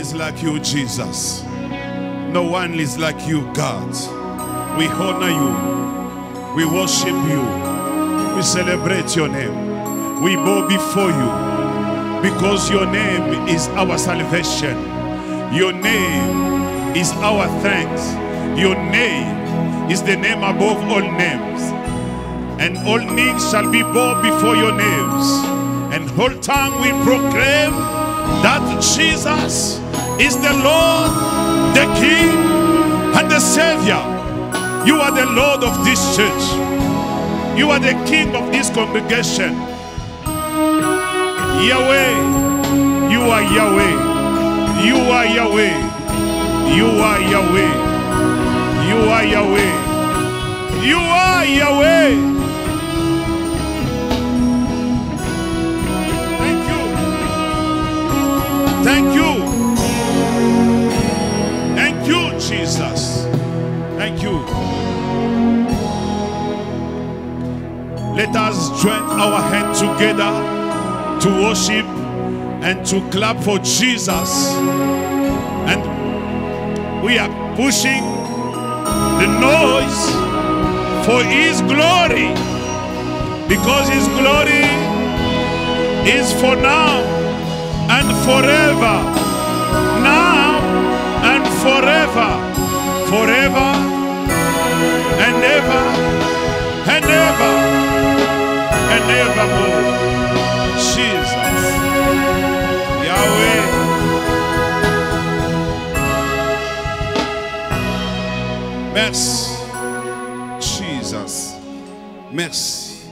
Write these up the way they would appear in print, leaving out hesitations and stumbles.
is like you, Jesus. No one is like you, God. We honor you. We worship you. We celebrate your name. We bow before you because your name is our salvation. Your name is our thanks. Your name is the name above all names. And all knees shall be bowed before your names. And whole tongue will proclaim that Jesus is the Lord, the King, and the Savior. You are the Lord of this church. You are the King of this congregation. Yahweh, you are Yahweh. You are Yahweh. You are Yahweh. You are Yahweh. You are Yahweh. Thank you. Thank you, Jesus. Thank you. Let us join our hands together to worship and to clap for Jesus. And we are pushing the noise for His glory, because His glory is for now and forever, now and forever, forever and ever and ever and evermore. Jesus, Yahweh. Merci, Jesus. Merci,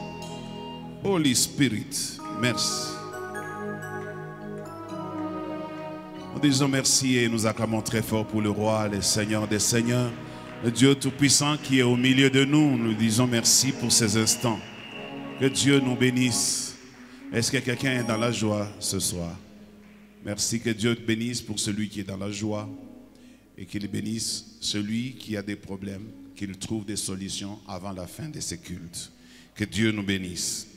Holy Spirit. Merci. Nous disons merci et nous acclamons très fort pour le roi, le Seigneur des Seigneurs, le Dieu Tout-Puissant qui est au milieu de nous. Nous disons merci pour ces instants. Que Dieu nous bénisse. Est-ce que quelqu'un est dans la joie ce soir? Merci, que Dieu te bénisse pour celui qui est dans la joie et qu'il bénisse celui qui a des problèmes, qu'il trouve des solutions avant la fin de ces cultes. Que Dieu nous bénisse.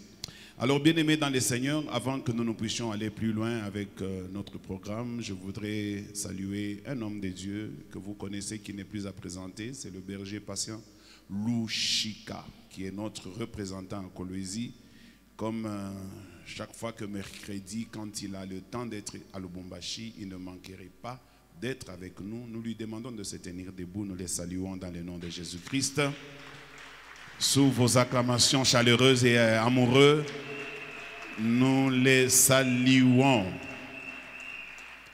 Alors, bien-aimés dans les Seigneurs, avant que nous puissions aller plus loin avec notre programme, je voudrais saluer un homme de Dieu que vous connaissez, qui n'est plus à présenter. C'est le berger patient Louchika, qui est notre représentant en Kolwezi. Comme chaque fois que mercredi, quand il a le temps d'être à Lubumbashi, il ne manquerait pas d'être avec nous. Nous lui demandons de se tenir debout. Nous les saluons dans le nom de Jésus-Christ. Sous vos acclamations chaleureuses et amoureuses, nous les saluons.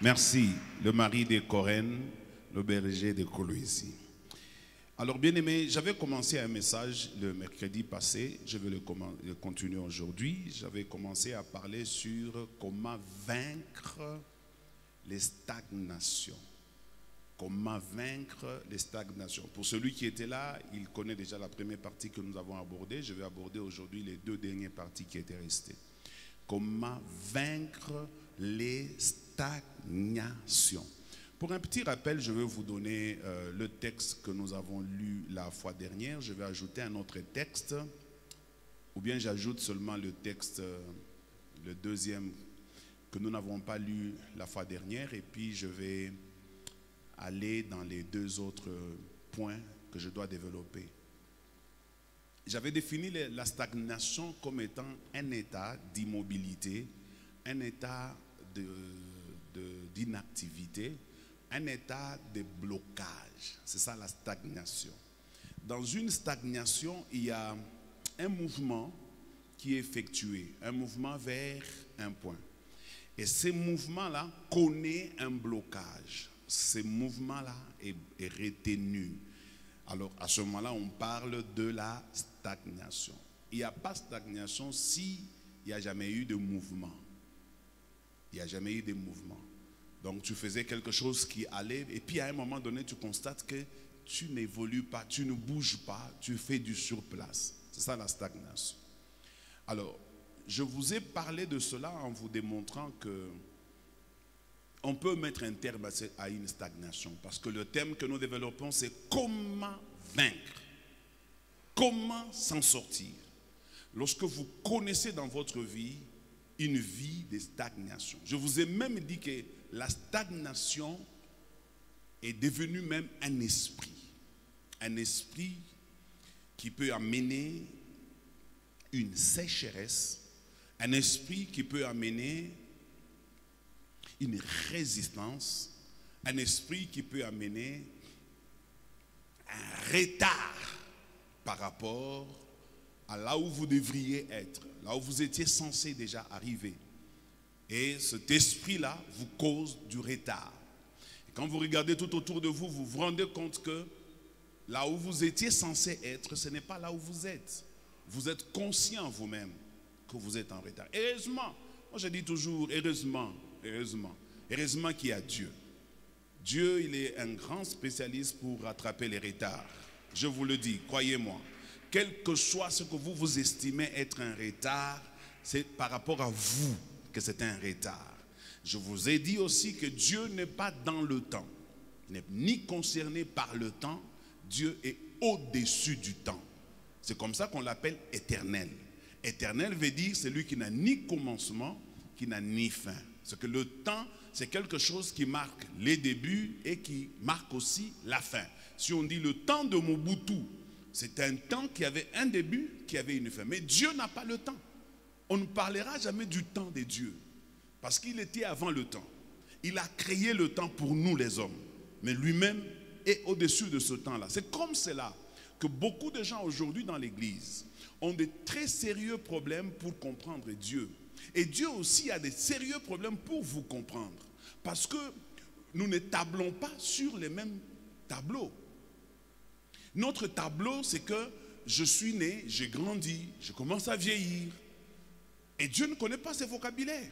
Merci, le mari de Corinne, le berger de Kolwezi. Alors, bien aimé, j'avais commencé un message le mercredi passé, je vais le continuer aujourd'hui. J'avais commencé à parler sur comment vaincre les stagnations. Comment vaincre les stagnations. Pour celui qui était là, il connaît déjà la première partie que nous avons abordée. Je vais aborder aujourd'hui les deux dernières parties qui étaient restées. Comment vaincre les stagnations. Pour un petit rappel, je vais vous donner le texte que nous avons lu la fois dernière. Je vais ajouter un autre texte, ou bien j'ajoute seulement le texte, le deuxième, que nous n'avons pas lu la fois dernière, et puis je vais aller dans les deux autres points que je dois développer. J'avais défini la stagnation comme étant un état d'immobilité, un état d'inactivité, un état de blocage. C'est ça la stagnation. Dans une stagnation, il y a un mouvement qui est effectué, un mouvement vers un point. Et ce mouvement-là connaît un blocage. Ce mouvement-là est retenu. Alors, à ce moment-là, on parle de la stagnation. Il n'y a pas de stagnation s'il n'y a jamais eu de mouvement. Il n'y a jamais eu de mouvement. Donc, tu faisais quelque chose qui allait, et puis à un moment donné, tu constates que tu n'évolues pas, tu ne bouges pas, tu fais du surplace. C'est ça la stagnation. Alors, je vous ai parlé de cela en vous démontrant que on peut mettre un terme à une stagnation, parce que le thème que nous développons, c'est comment vaincre, comment s'en sortir. Lorsque vous connaissez dans votre vie une vie de stagnation. Je vous ai même dit que la stagnation est devenue même un esprit. Un esprit qui peut amener une sécheresse, un esprit qui peut amener une résistance, un esprit qui peut amener un retard par rapport à là où vous devriez être, là où vous étiez censé déjà arriver. Et cet esprit-là vous cause du retard. Et quand vous regardez tout autour de vous, vous vous rendez compte que là où vous étiez censé être, ce n'est pas là où vous êtes. Vous êtes conscient vous-même que vous êtes en retard. Heureusement, moi je dis toujours, heureusement qu'il y a Dieu. Dieu, il est un grand spécialiste pour rattraper les retards. Je vous le dis, croyez-moi. Quel que soit ce que vous estimez être un retard, c'est par rapport à vous que c'est un retard. Je vous ai dit aussi que Dieu n'est pas dans le temps. Il n'est ni concerné par le temps. Dieu est au-dessus du temps. C'est comme ça qu'on l'appelle éternel. Éternel veut dire celui qui n'a ni commencement, qui n'a ni fin. Parce que le temps, c'est quelque chose qui marque les débuts et qui marque aussi la fin. Si on dit le temps de Mobutu, c'est un temps qui avait un début, qui avait une fin. Mais Dieu n'a pas le temps. On ne parlera jamais du temps de Dieu. Parce qu'il était avant le temps. Il a créé le temps pour nous les hommes. Mais lui-même est au-dessus de ce temps-là. C'est comme cela que beaucoup de gens aujourd'hui dans l'église ont de très sérieux problèmes pour comprendre Dieu. Et Dieu aussi a des sérieux problèmes pour vous comprendre. Parce que nous ne tablons pas sur les mêmes tableaux. Notre tableau, c'est que je suis né, j'ai grandi, je commence à vieillir. Et Dieu ne connaît pas ces vocabulaires.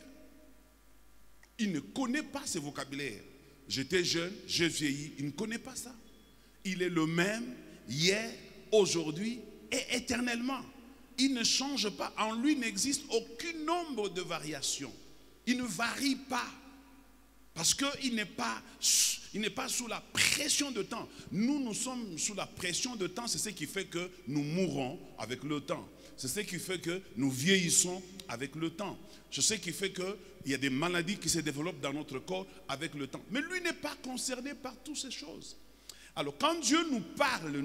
Il ne connaît pas ces vocabulaires. J'étais jeune, j'ai vieilli, il ne connaît pas ça. Il est le même hier, aujourd'hui et éternellement. Il ne change pas. En lui n'existe aucun nombre de variations. Il ne varie pas. Parce qu'il n'est pas sous la pression de temps. Nous sommes sous la pression de temps. C'est ce qui fait que nous mourrons avec le temps. C'est ce qui fait que nous vieillissons avec le temps. C'est ce qui fait qu'il y a des maladies qui se développent dans notre corps avec le temps. Mais lui n'est pas concerné par toutes ces choses. Alors quand Dieu nous parle,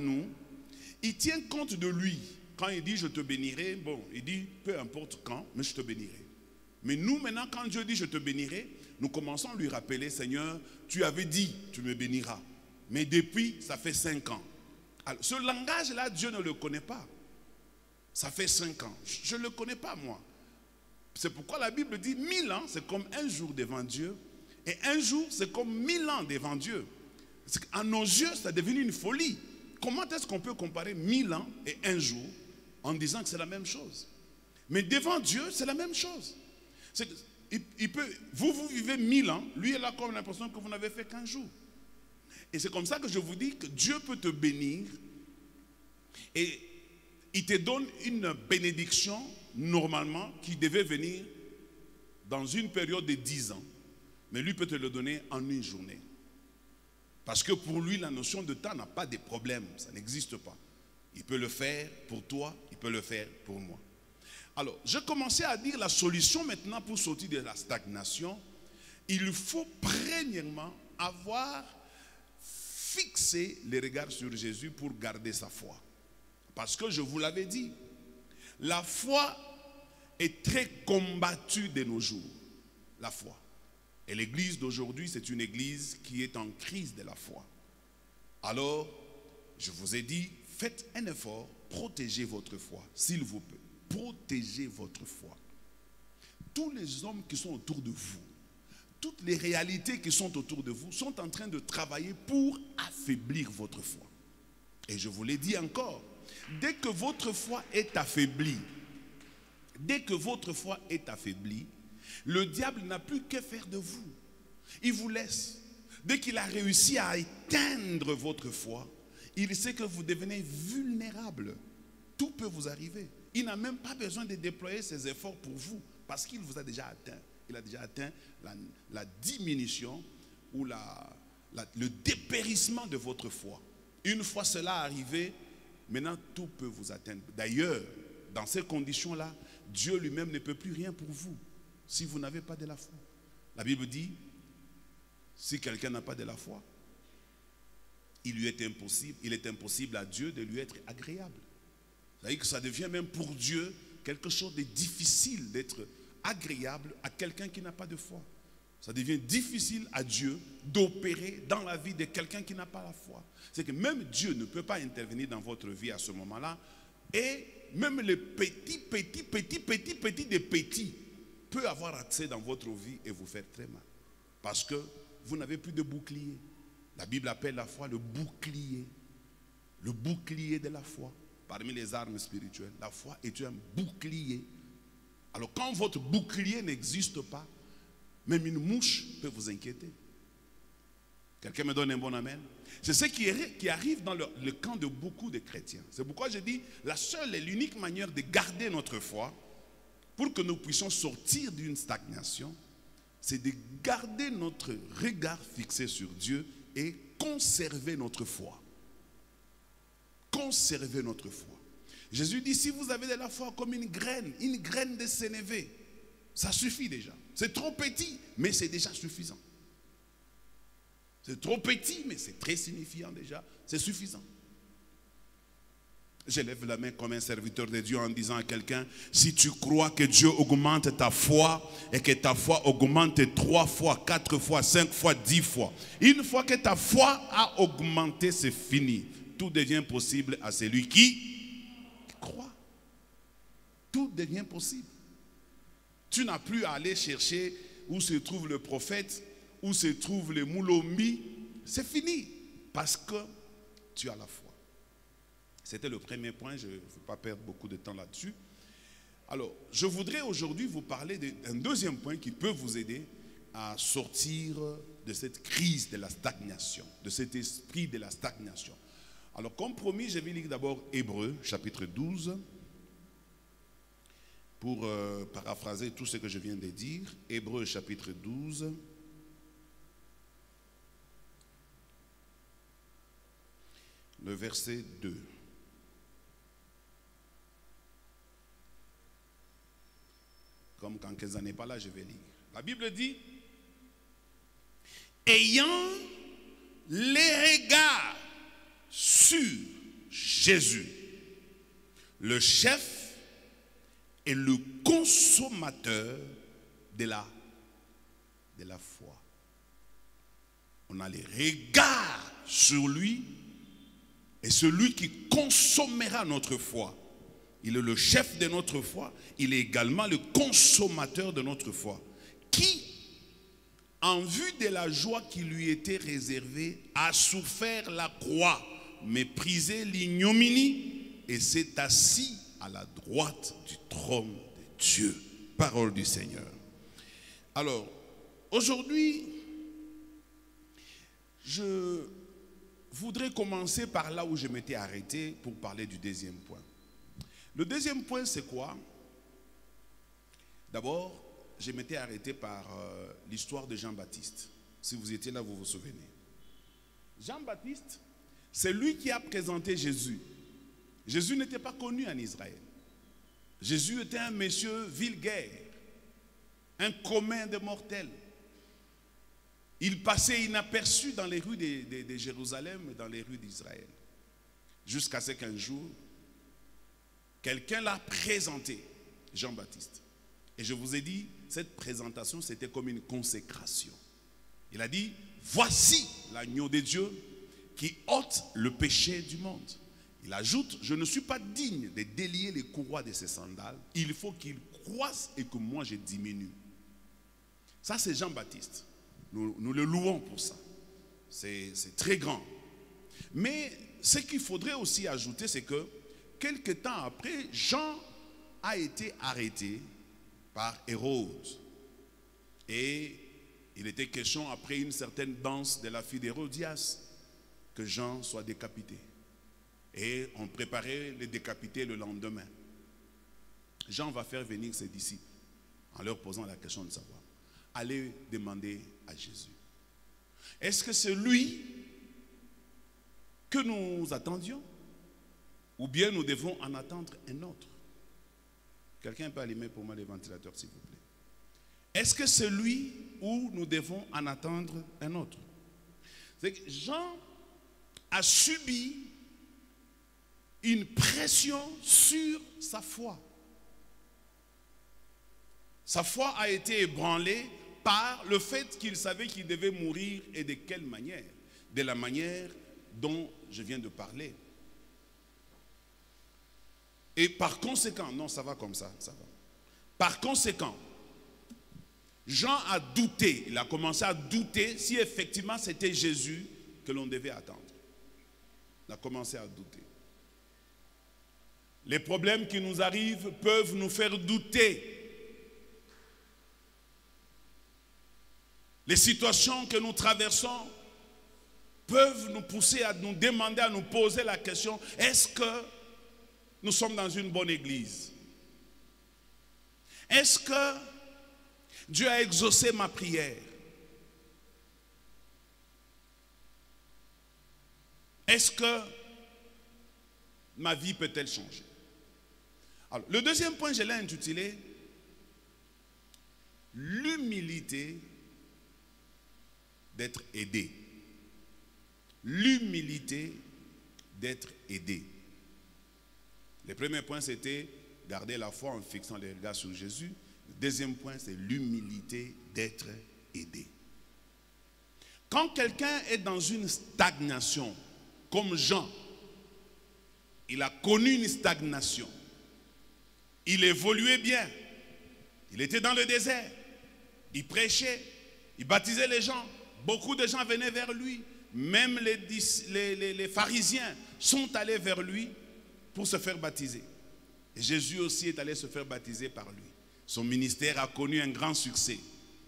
il tient compte de lui. Quand il dit je te bénirai, bon, il dit peu importe quand, mais je te bénirai. Mais nous maintenant, quand Dieu dit je te bénirai, nous commençons à lui rappeler, Seigneur, tu avais dit tu me béniras. Mais depuis, ça fait 5 ans. Alors, ce langage-là, Dieu ne le connaît pas. Ça fait 5 ans. Je ne le connais pas, moi. C'est pourquoi la Bible dit 1000 ans, c'est comme un jour devant Dieu. Et un jour, c'est comme 1000 ans devant Dieu. À nos yeux, ça est devenu une folie. Comment est-ce qu'on peut comparer 1000 ans et un jour en disant que c'est la même chose? Mais devant Dieu, c'est la même chose. Vous vivez 1000 ans, lui il a comme l'impression que vous n'avez fait qu'un jour. Et c'est comme ça que je vous dis que Dieu peut te bénir et il te donne une bénédiction normalement qui devait venir dans une période de 10 ans. Mais lui peut te le donner en une journée. Parce que pour lui, la notion de temps n'a pas de problème, ça n'existe pas. Il peut le faire pour toi, il peut le faire pour moi. Alors, je commençais à dire la solution maintenant pour sortir de la stagnation. Il faut premièrement avoir fixé les regards sur Jésus pour garder sa foi. Parce que je vous l'avais dit, la foi est très combattue de nos jours. La foi. Et l'église d'aujourd'hui, c'est une église qui est en crise de la foi. Alors, je vous ai dit, faites un effort, protégez votre foi, s'il vous plaît. Protégez votre foi. Tous les hommes qui sont autour de vous, toutes les réalités qui sont autour de vous sont en train de travailler pour affaiblir votre foi. Et je vous l'ai dit encore, dès que votre foi est affaiblie, le diable n'a plus que faire de vous. Il vous laisse. Dès qu'il a réussi à éteindre votre foi, il sait que vous devenez vulnérable. Tout peut vous arriver. Il n'a même pas besoin de déployer ses efforts pour vous, parce qu'il vous a déjà atteint. Il a déjà atteint la diminution ou le dépérissement de votre foi. Une fois cela arrivé, maintenant tout peut vous atteindre. D'ailleurs, dans ces conditions-là, Dieu lui-même ne peut plus rien pour vous si vous n'avez pas de la foi. La Bible dit, Si quelqu'un n'a pas de la foi, il est impossible à Dieu de lui être agréable. C'est-à-dire que ça devient même pour Dieu quelque chose de difficile d'être agréable à quelqu'un qui n'a pas de foi. Ça devient difficile à Dieu d'opérer dans la vie de quelqu'un qui n'a pas la foi. C'est que même Dieu ne peut pas intervenir dans votre vie à ce moment-là. Et même les petits des petits peut avoir accès dans votre vie et vous faire très mal. Parce que vous n'avez plus de bouclier. La Bible appelle la foi le bouclier. Le bouclier de la foi. Parmi les armes spirituelles, la foi est un bouclier. Alors quand votre bouclier n'existe pas, même une mouche peut vous inquiéter. Quelqu'un me donne un bon amen? C'est ce qui arrive dans le camp de beaucoup de chrétiens. C'est pourquoi je dis, la seule et l'unique manière de garder notre foi, pour que nous puissions sortir d'une stagnation, c'est de garder notre regard fixé sur Dieu et conserver notre foi. Conserver notre foi. Jésus dit, si vous avez de la foi comme une graine de sénévé, ça suffit déjà. C'est trop petit, mais c'est déjà suffisant. C'est trop petit, mais c'est très signifiant déjà. C'est suffisant. Je lève la main comme un serviteur de Dieu en disant à quelqu'un, si tu crois que Dieu augmente ta foi et que ta foi augmente 3 fois, 4 fois, 5 fois, 10 fois. Une fois que ta foi a augmenté, c'est fini. Tout devient possible à celui qui croit. Tout devient possible. Tu n'as plus à aller chercher où se trouve le prophète, où se trouve le Moulombi. C'est fini parce que tu as la foi. C'était le premier point, je ne veux pas perdre beaucoup de temps là-dessus. Alors, je voudrais aujourd'hui vous parler d'un deuxième point qui peut vous aider à sortir de cette crise de la stagnation, de cet esprit de la stagnation. Alors, comme promis, je vais lire d'abord Hébreux, chapitre 12, pour paraphraser tout ce que je viens de dire. Hébreux, chapitre 12. Le verset 2. Comme quand quelqu'un n'est pas là, je vais lire. La Bible dit, ayant les regards sur Jésus, le chef et le consommateur de la foi. On a les regards sur lui et celui qui consommera notre foi. Il est le chef de notre foi. Il est également le consommateur de notre foi. Qui, en vue de la joie qui lui était réservée, a souffert la croix, méprisé l'ignominie et s'est assis à la droite du trône de Dieu. Parole du Seigneur. Alors, aujourd'hui, je voudrais commencer par là où je m'étais arrêté pour parler du deuxième point. Le deuxième point, c'est quoi? D'abord, je m'étais arrêté par l'histoire de Jean-Baptiste. Si vous étiez là, vous vous souvenez. Jean-Baptiste, c'est lui qui a présenté Jésus. Jésus n'était pas connu en Israël. Jésus était un monsieur vulgaire, un commun de mortels. Il passait inaperçu dans les rues de Jérusalem et dans les rues d'Israël. Jusqu'à ce qu'un jour, quelqu'un l'a présenté, Jean-Baptiste. Et je vous ai dit, cette présentation, c'était comme une consécration. Il a dit, voici l'agneau de Dieu qui ôte le péché du monde. Il ajoute, je ne suis pas digne de délier les courroies de ses sandales. Il faut qu'il croisse et que moi je diminue. Ça, c'est Jean-Baptiste. Nous le louons pour ça. C'est très grand. Mais ce qu'il faudrait aussi ajouter, c'est que quelque temps après, Jean a été arrêté par Hérode. Et il était question, après une certaine danse de la fille d'Hérodias, que Jean soit décapité. Et on préparait le décapiter le lendemain. Jean va faire venir ses disciples en leur posant la question de savoir, allez demander à Jésus, est-ce que c'est lui que nous attendions? Ou bien nous devons en attendre un autre? Quelqu'un peut allumer pour moi les ventilateurs, s'il vous plaît. Est-ce que c'est lui ou nous devons en attendre un autre? C'est que Jean a subi une pression sur sa foi. Sa foi a été ébranlée par le fait qu'il savait qu'il devait mourir et de quelle manière? De la manière dont je viens de parler. Et par conséquent, non, ça va comme ça va. Par conséquent, Jean a douté, il a commencé à douter si effectivement c'était Jésus que l'on devait attendre. Il a commencé à douter. Les problèmes qui nous arrivent peuvent nous faire douter. Les situations que nous traversons peuvent nous pousser à nous demander, à nous poser la question, est-ce que nous sommes dans une bonne église? Est-ce que Dieu a exaucé ma prière? Est-ce que ma vie peut-elle changer? Alors, le deuxième point, je l'ai intitulé l'humilité d'être aidé. L'humilité d'être aidé. Le premier point, c'était garder la foi en fixant les regards sur Jésus. Le deuxième point, c'est l'humilité d'être aidé. Quand quelqu'un est dans une stagnation, comme Jean, il a connu une stagnation. Il évoluait bien. Il était dans le désert. Il prêchait. Il baptisait les gens. Beaucoup de gens venaient vers lui. Même les pharisiens sont allés vers lui pour se faire baptiser. Et Jésus aussi est allé se faire baptiser par lui. Son ministère a connu un grand succès,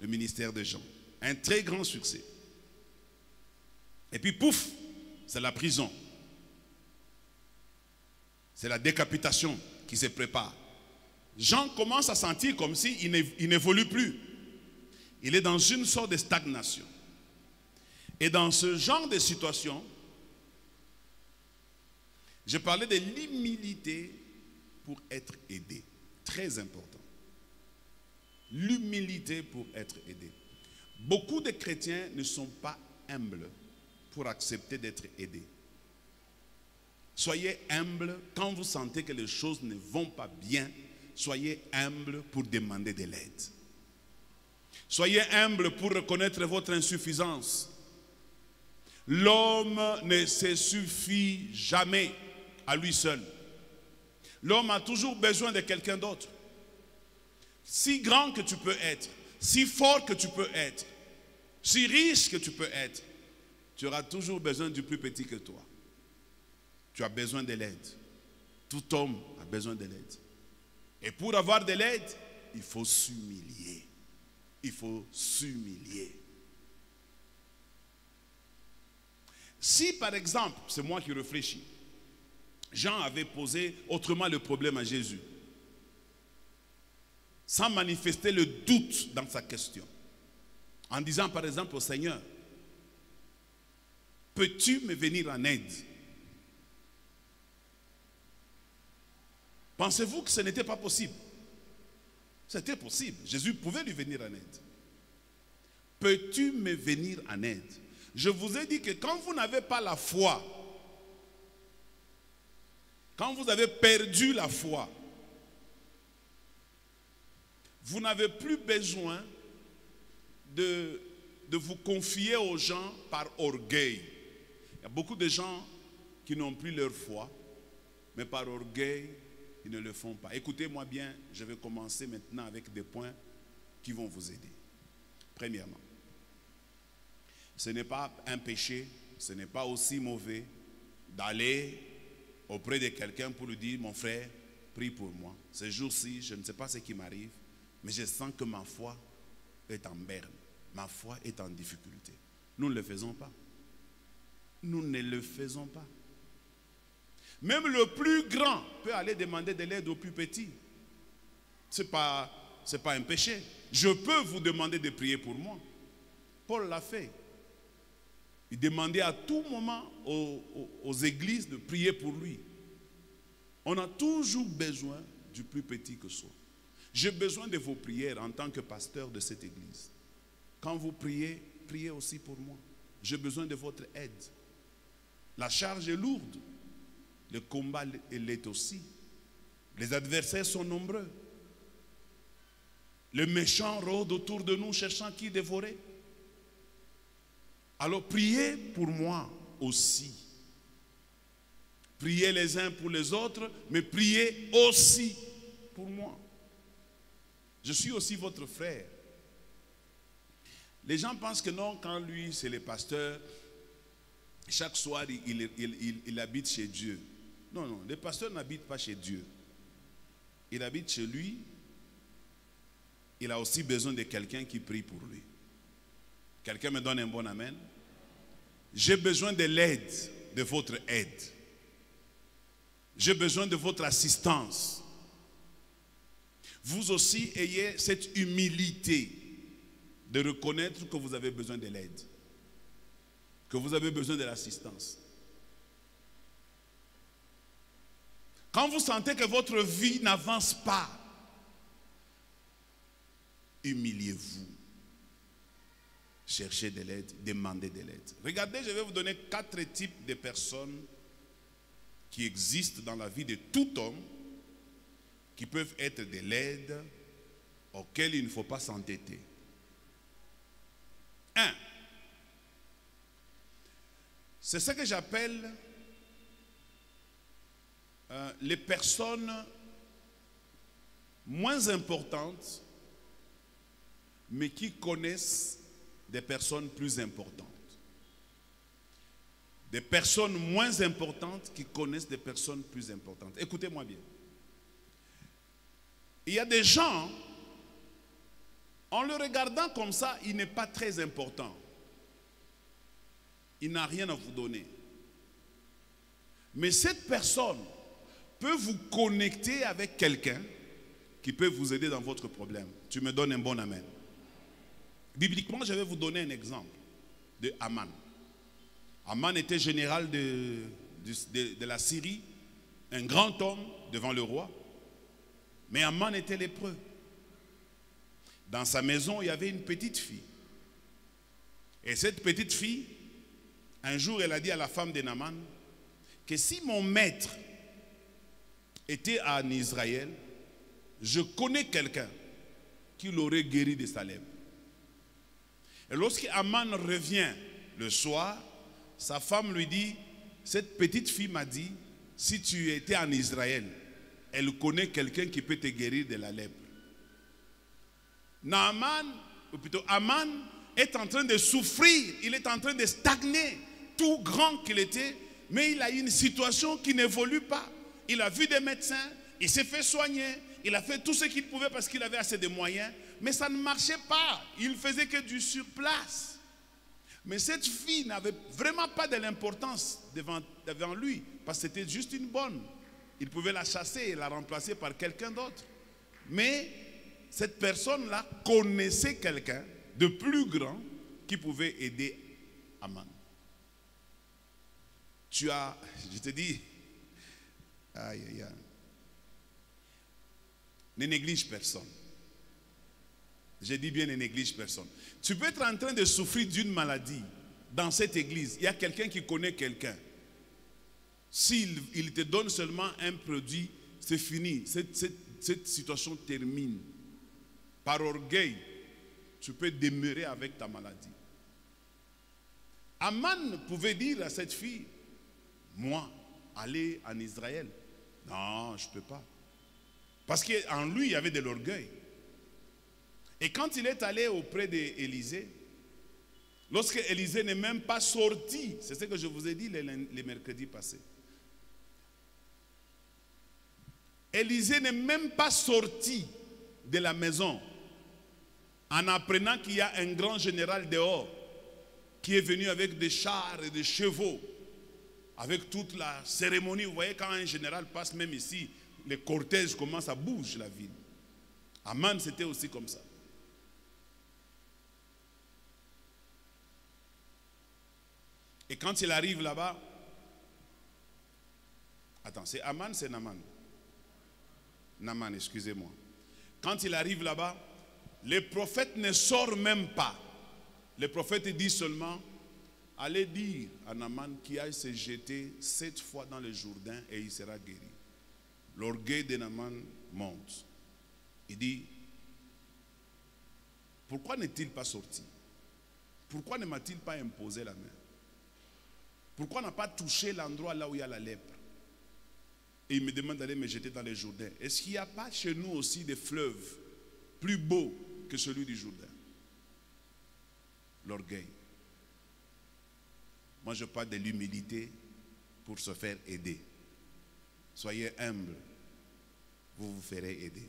le ministère de Jean. Un très grand succès. Et puis pouf, c'est la prison. C'est la décapitation qui se prépare. Jean commence à sentir comme s'il n'évolue plus. Il est dans une sorte de stagnation. Et dans ce genre de situation, je parlais de l'humilité pour être aidé. Très important. L'humilité pour être aidé. Beaucoup de chrétiens ne sont pas humbles pour accepter d'être aidés. Soyez humbles quand vous sentez que les choses ne vont pas bien. Soyez humbles pour demander de l'aide. Soyez humbles pour reconnaître votre insuffisance. L'homme ne se suffit jamais à lui seul. L'homme a toujours besoin de quelqu'un d'autre. Si grand que tu peux être, si fort que tu peux être, si riche que tu peux être, tu auras toujours besoin du plus petit que toi. Tu as besoin de l'aide. Tout homme a besoin de l'aide. Et pour avoir de l'aide, il faut s'humilier. Il faut s'humilier. Si par exemple, c'est moi qui réfléchis, Jean avait posé autrement le problème à Jésus, sans manifester le doute dans sa question, en disant par exemple au Seigneur, peux-tu me venir en aide? Pensez-vous que ce n'était pas possible? C'était possible. Jésus pouvait lui venir en aide. Peux-tu me venir en aide? Je vous ai dit que quand vous n'avez pas la foi, quand vous avez perdu la foi, vous n'avez plus besoin de vous confier aux gens par orgueil. Il y a beaucoup de gens qui n'ont plus leur foi, mais par orgueil, ils ne le font pas. Écoutez-moi bien, je vais commencer maintenant avec des points qui vont vous aider. Premièrement, ce n'est pas un péché, ce n'est pas aussi mauvais d'aller auprès de quelqu'un pour lui dire, mon frère, prie pour moi. Ces jours-ci, je ne sais pas ce qui m'arrive, mais je sens que ma foi est en berne. Ma foi est en difficulté. Nous ne le faisons pas. Nous ne le faisons pas. Même le plus grand peut aller demander de l'aide au plus petit. Ce n'est pas un péché. Je peux vous demander de prier pour moi. Paul l'a fait. Il demandait à tout moment aux églises de prier pour lui. On a toujours besoin du plus petit que soi. J'ai besoin de vos prières en tant que pasteur de cette église. Quand vous priez, priez aussi pour moi. J'ai besoin de votre aide. La charge est lourde. Le combat l'est aussi. Les adversaires sont nombreux. Le méchant rôde autour de nous cherchant qui dévorer. Alors priez pour moi aussi. Priez les uns pour les autres, mais priez aussi pour moi. Je suis aussi votre frère. Les gens pensent que non, quand lui, c'est le pasteur, chaque soir, il habite chez Dieu. Non, non, le pasteur n'habite pas chez Dieu. Il habite chez lui. Il a aussi besoin de quelqu'un qui prie pour lui. Quelqu'un me donne un bon amen? J'ai besoin de l'aide, de votre aide. J'ai besoin de votre assistance. Vous aussi ayez cette humilité de reconnaître que vous avez besoin de l'aide, que vous avez besoin de l'assistance. Quand vous sentez que votre vie n'avance pas, humiliez-vous. Cherchez de l'aide, demandez de l'aide. Regardez, je vais vous donner 4 types de personnes qui existent dans la vie de tout homme, qui peuvent être de l'aide, auxquelles il ne faut pas s'entêter. 1. C'est ce que j'appelle les personnes moins importantes, mais qui connaissent des personnes plus importantes. Des personnes moins importantes qui connaissent des personnes plus importantes. Écoutez-moi bien. Il y a des gens, en le regardant comme ça, il n'est pas très important. Il n'a rien à vous donner. Mais cette personne peut vous connecter avec quelqu'un qui peut vous aider dans votre problème. Tu me donnes un bon amen. Bibliquement, je vais vous donner un exemple de Aman. Aman était général de la Syrie, un grand homme devant le roi. Mais Aman était lépreux. Dans sa maison, il y avait une petite fille. Et cette petite fille, un jour, elle a dit à la femme de Naaman que si mon maître était en Israël, je connais quelqu'un qui l'aurait guéri de sa lèpre. Et lorsque Aman revient le soir, sa femme lui dit, cette petite fille m'a dit, si tu étais en Israël, elle connaît quelqu'un qui peut te guérir de la lèpre. Naaman, ou plutôt Aman, est en train de souffrir, il est en train de stagner, tout grand qu'il était, mais il a une situation qui n'évolue pas. Il a vu des médecins, il s'est fait soigner, il a fait tout ce qu'il pouvait parce qu'il avait assez de moyens, mais ça ne marchait pas. Il faisait que du surplace. Mais cette fille n'avait vraiment pas de l'importance devant lui, parce que c'était juste une bonne. Il pouvait la chasser et la remplacer par quelqu'un d'autre. Mais cette personne-là connaissait quelqu'un de plus grand qui pouvait aider Aman. Je te dis, aïe, aïe, aïe. Ne néglige personne. Je dis bien ne néglige personne. Tu peux être en train de souffrir d'une maladie dans cette église. Il y a quelqu'un qui connaît quelqu'un. S'il te donne seulement un produit, c'est fini. Cette situation termine. Par orgueil, tu peux demeurer avec ta maladie. Aman pouvait dire à cette fille, moi, aller en Israël. Non, je ne peux pas. Parce qu'en lui, il y avait de l'orgueil. Et quand il est allé auprès d'Élisée, lorsque Élisée n'est même pas sorti, c'est ce que je vous ai dit les mercredis passés. Élisée n'est même pas sorti de la maison en apprenant qu'il y a un grand général dehors qui est venu avec des chars et des chevaux, avec toute la cérémonie. Vous voyez, quand un général passe, même ici, les cortèges commencent à bouger la ville. Aman, c'était aussi comme ça. Et quand il arrive là-bas, attends, c'est Aman, c'est Naaman? Naaman, excusez-moi. Quand il arrive là-bas, les prophètes ne sortent même pas. Les prophètes disent seulement, allez dire à Naaman qu'il aille se jeter 7 fois dans le Jourdain et il sera guéri. L'orgueil de Naaman monte. Il dit, pourquoi n'est-il pas sorti? Pourquoi ne m'a-t-il pas imposé la main? Pourquoi n'a pas touché l'endroit là où il y a la lèpre? Et il me demande d'aller me jeter dans le Jourdain. Est-ce qu'il n'y a pas chez nous aussi des fleuves plus beaux que celui du Jourdain? L'orgueil. Moi, je parle de l'humilité pour se faire aider. Soyez humble, vous vous ferez aider.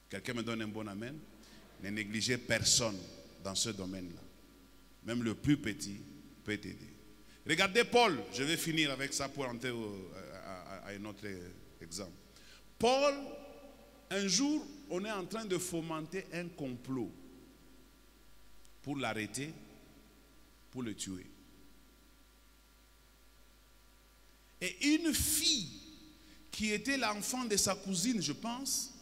Quelqu'un me donne un bon amen? Ne négligez personne dans ce domaine-là. Même le plus petit peut t'aider. Regardez Paul, je vais finir avec ça pour entrer à un autre exemple. Paul, un jour, on est en train de fomenter un complot pour l'arrêter, pour le tuer. Et une fille qui était l'enfant de sa cousine, je pense,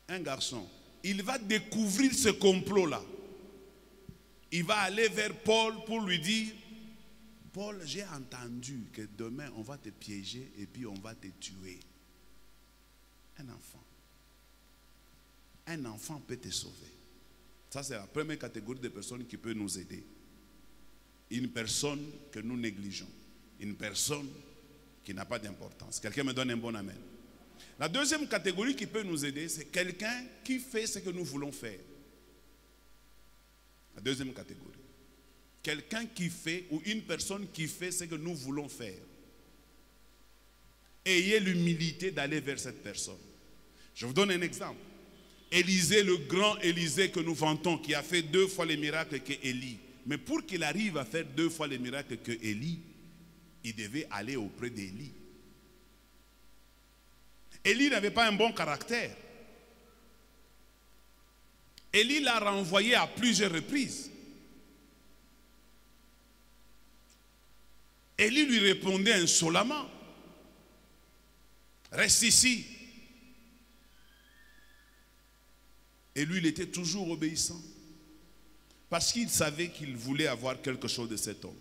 un garçon, il va découvrir ce complot-là. Il va aller vers Paul pour lui dire, Paul, j'ai entendu que demain on va te piéger et puis on va te tuer. Un enfant. Un enfant peut te sauver. Ça, c'est la première catégorie de personnes qui peut nous aider. Une personne que nous négligeons. Une personne qui n'a pas d'importance. Quelqu'un me donne un bon amen. La deuxième catégorie qui peut nous aider, c'est quelqu'un qui fait ce que nous voulons faire. La deuxième catégorie. Quelqu'un qui fait, ou une personne qui fait ce que nous voulons faire. Ayez l'humilité d'aller vers cette personne. Je vous donne un exemple. Élisée, le grand Élisée que nous vantons, qui a fait 2 fois les miracles que Élie. Mais pour qu'il arrive à faire 2 fois les miracles que Élie, il devait aller auprès d'Élie. Élie n'avait pas un bon caractère. Élie l'a renvoyé à plusieurs reprises. Élie lui répondait insolemment. Reste ici. Et lui, il était toujours obéissant. Parce qu'il savait qu'il voulait avoir quelque chose de cet homme.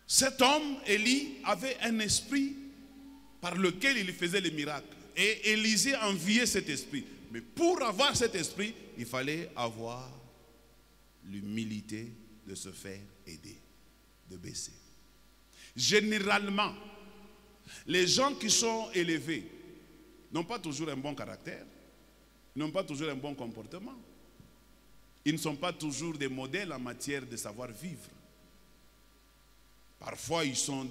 Cet homme, Élie, avait un esprit par lequel il faisait les miracles. Et Élisée enviait cet esprit. Mais pour avoir cet esprit, il fallait avoir l'humilité de se faire aider, de baisser. Généralement, les gens qui sont élevés n'ont pas toujours un bon caractère, n'ont pas toujours un bon comportement. Ils ne sont pas toujours des modèles en matière de savoir vivre. Parfois, ils sont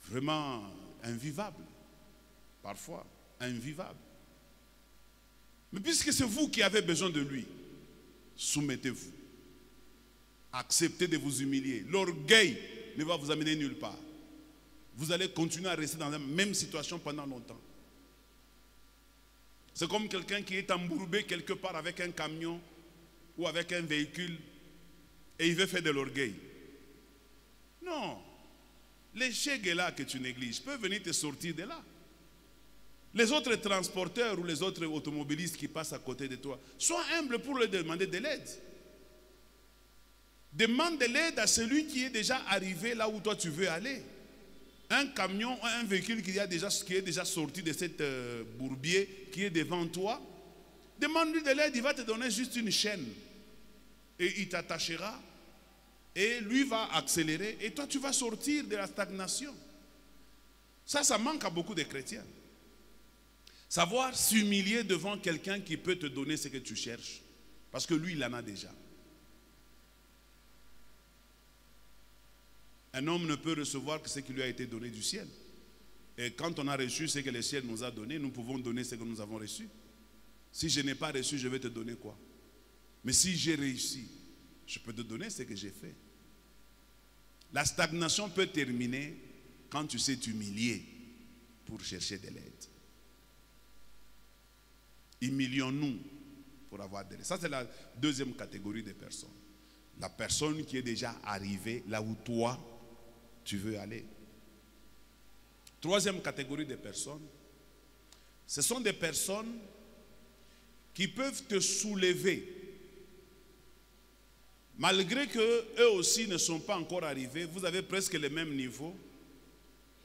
vraiment invivables. Parfois, invivables. Mais puisque c'est vous qui avez besoin de lui, soumettez-vous. Acceptez de vous humilier. L'orgueil ne va vous amener nulle part. Vous allez continuer à rester dans la même situation pendant longtemps. C'est comme quelqu'un qui est embourbé quelque part avec un camion ou avec un véhicule et il veut faire de l'orgueil. Non. Les chèques-là que tu négliges peuvent venir te sortir de là. Les autres transporteurs ou les autres automobilistes qui passent à côté de toi, sois humble pour leur demander de l'aide. Demande de l'aide à celui qui est déjà arrivé là où toi tu veux aller. Un camion, un véhicule qui est déjà sorti de cette bourbier qui est devant toi, demande-lui de l'aide, il va te donner juste une chaîne. Et il t'attachera. Et lui va accélérer. Et toi, tu vas sortir de la stagnation. Ça manque à beaucoup de chrétiens. Savoir s'humilier devant quelqu'un qui peut te donner ce que tu cherches. Parce que lui, il en a déjà. Un homme ne peut recevoir que ce qui lui a été donné du ciel. Et quand on a reçu ce que le ciel nous a donné, nous pouvons donner ce que nous avons reçu. Si je n'ai pas reçu, je vais te donner quoi? Mais si j'ai réussi, je peux te donner ce que j'ai fait. La stagnation peut terminer quand tu sais t'humilier pour chercher de l'aide. Humilions-nous pour avoir de l'aide. Ça, c'est la deuxième catégorie de personnes. La personne qui est déjà arrivée là où toi, tu veux aller. Troisième catégorie de personnes, ce sont des personnes qui peuvent te soulever. Malgré qu'eux aussi ne sont pas encore arrivés, vous avez presque le même niveau.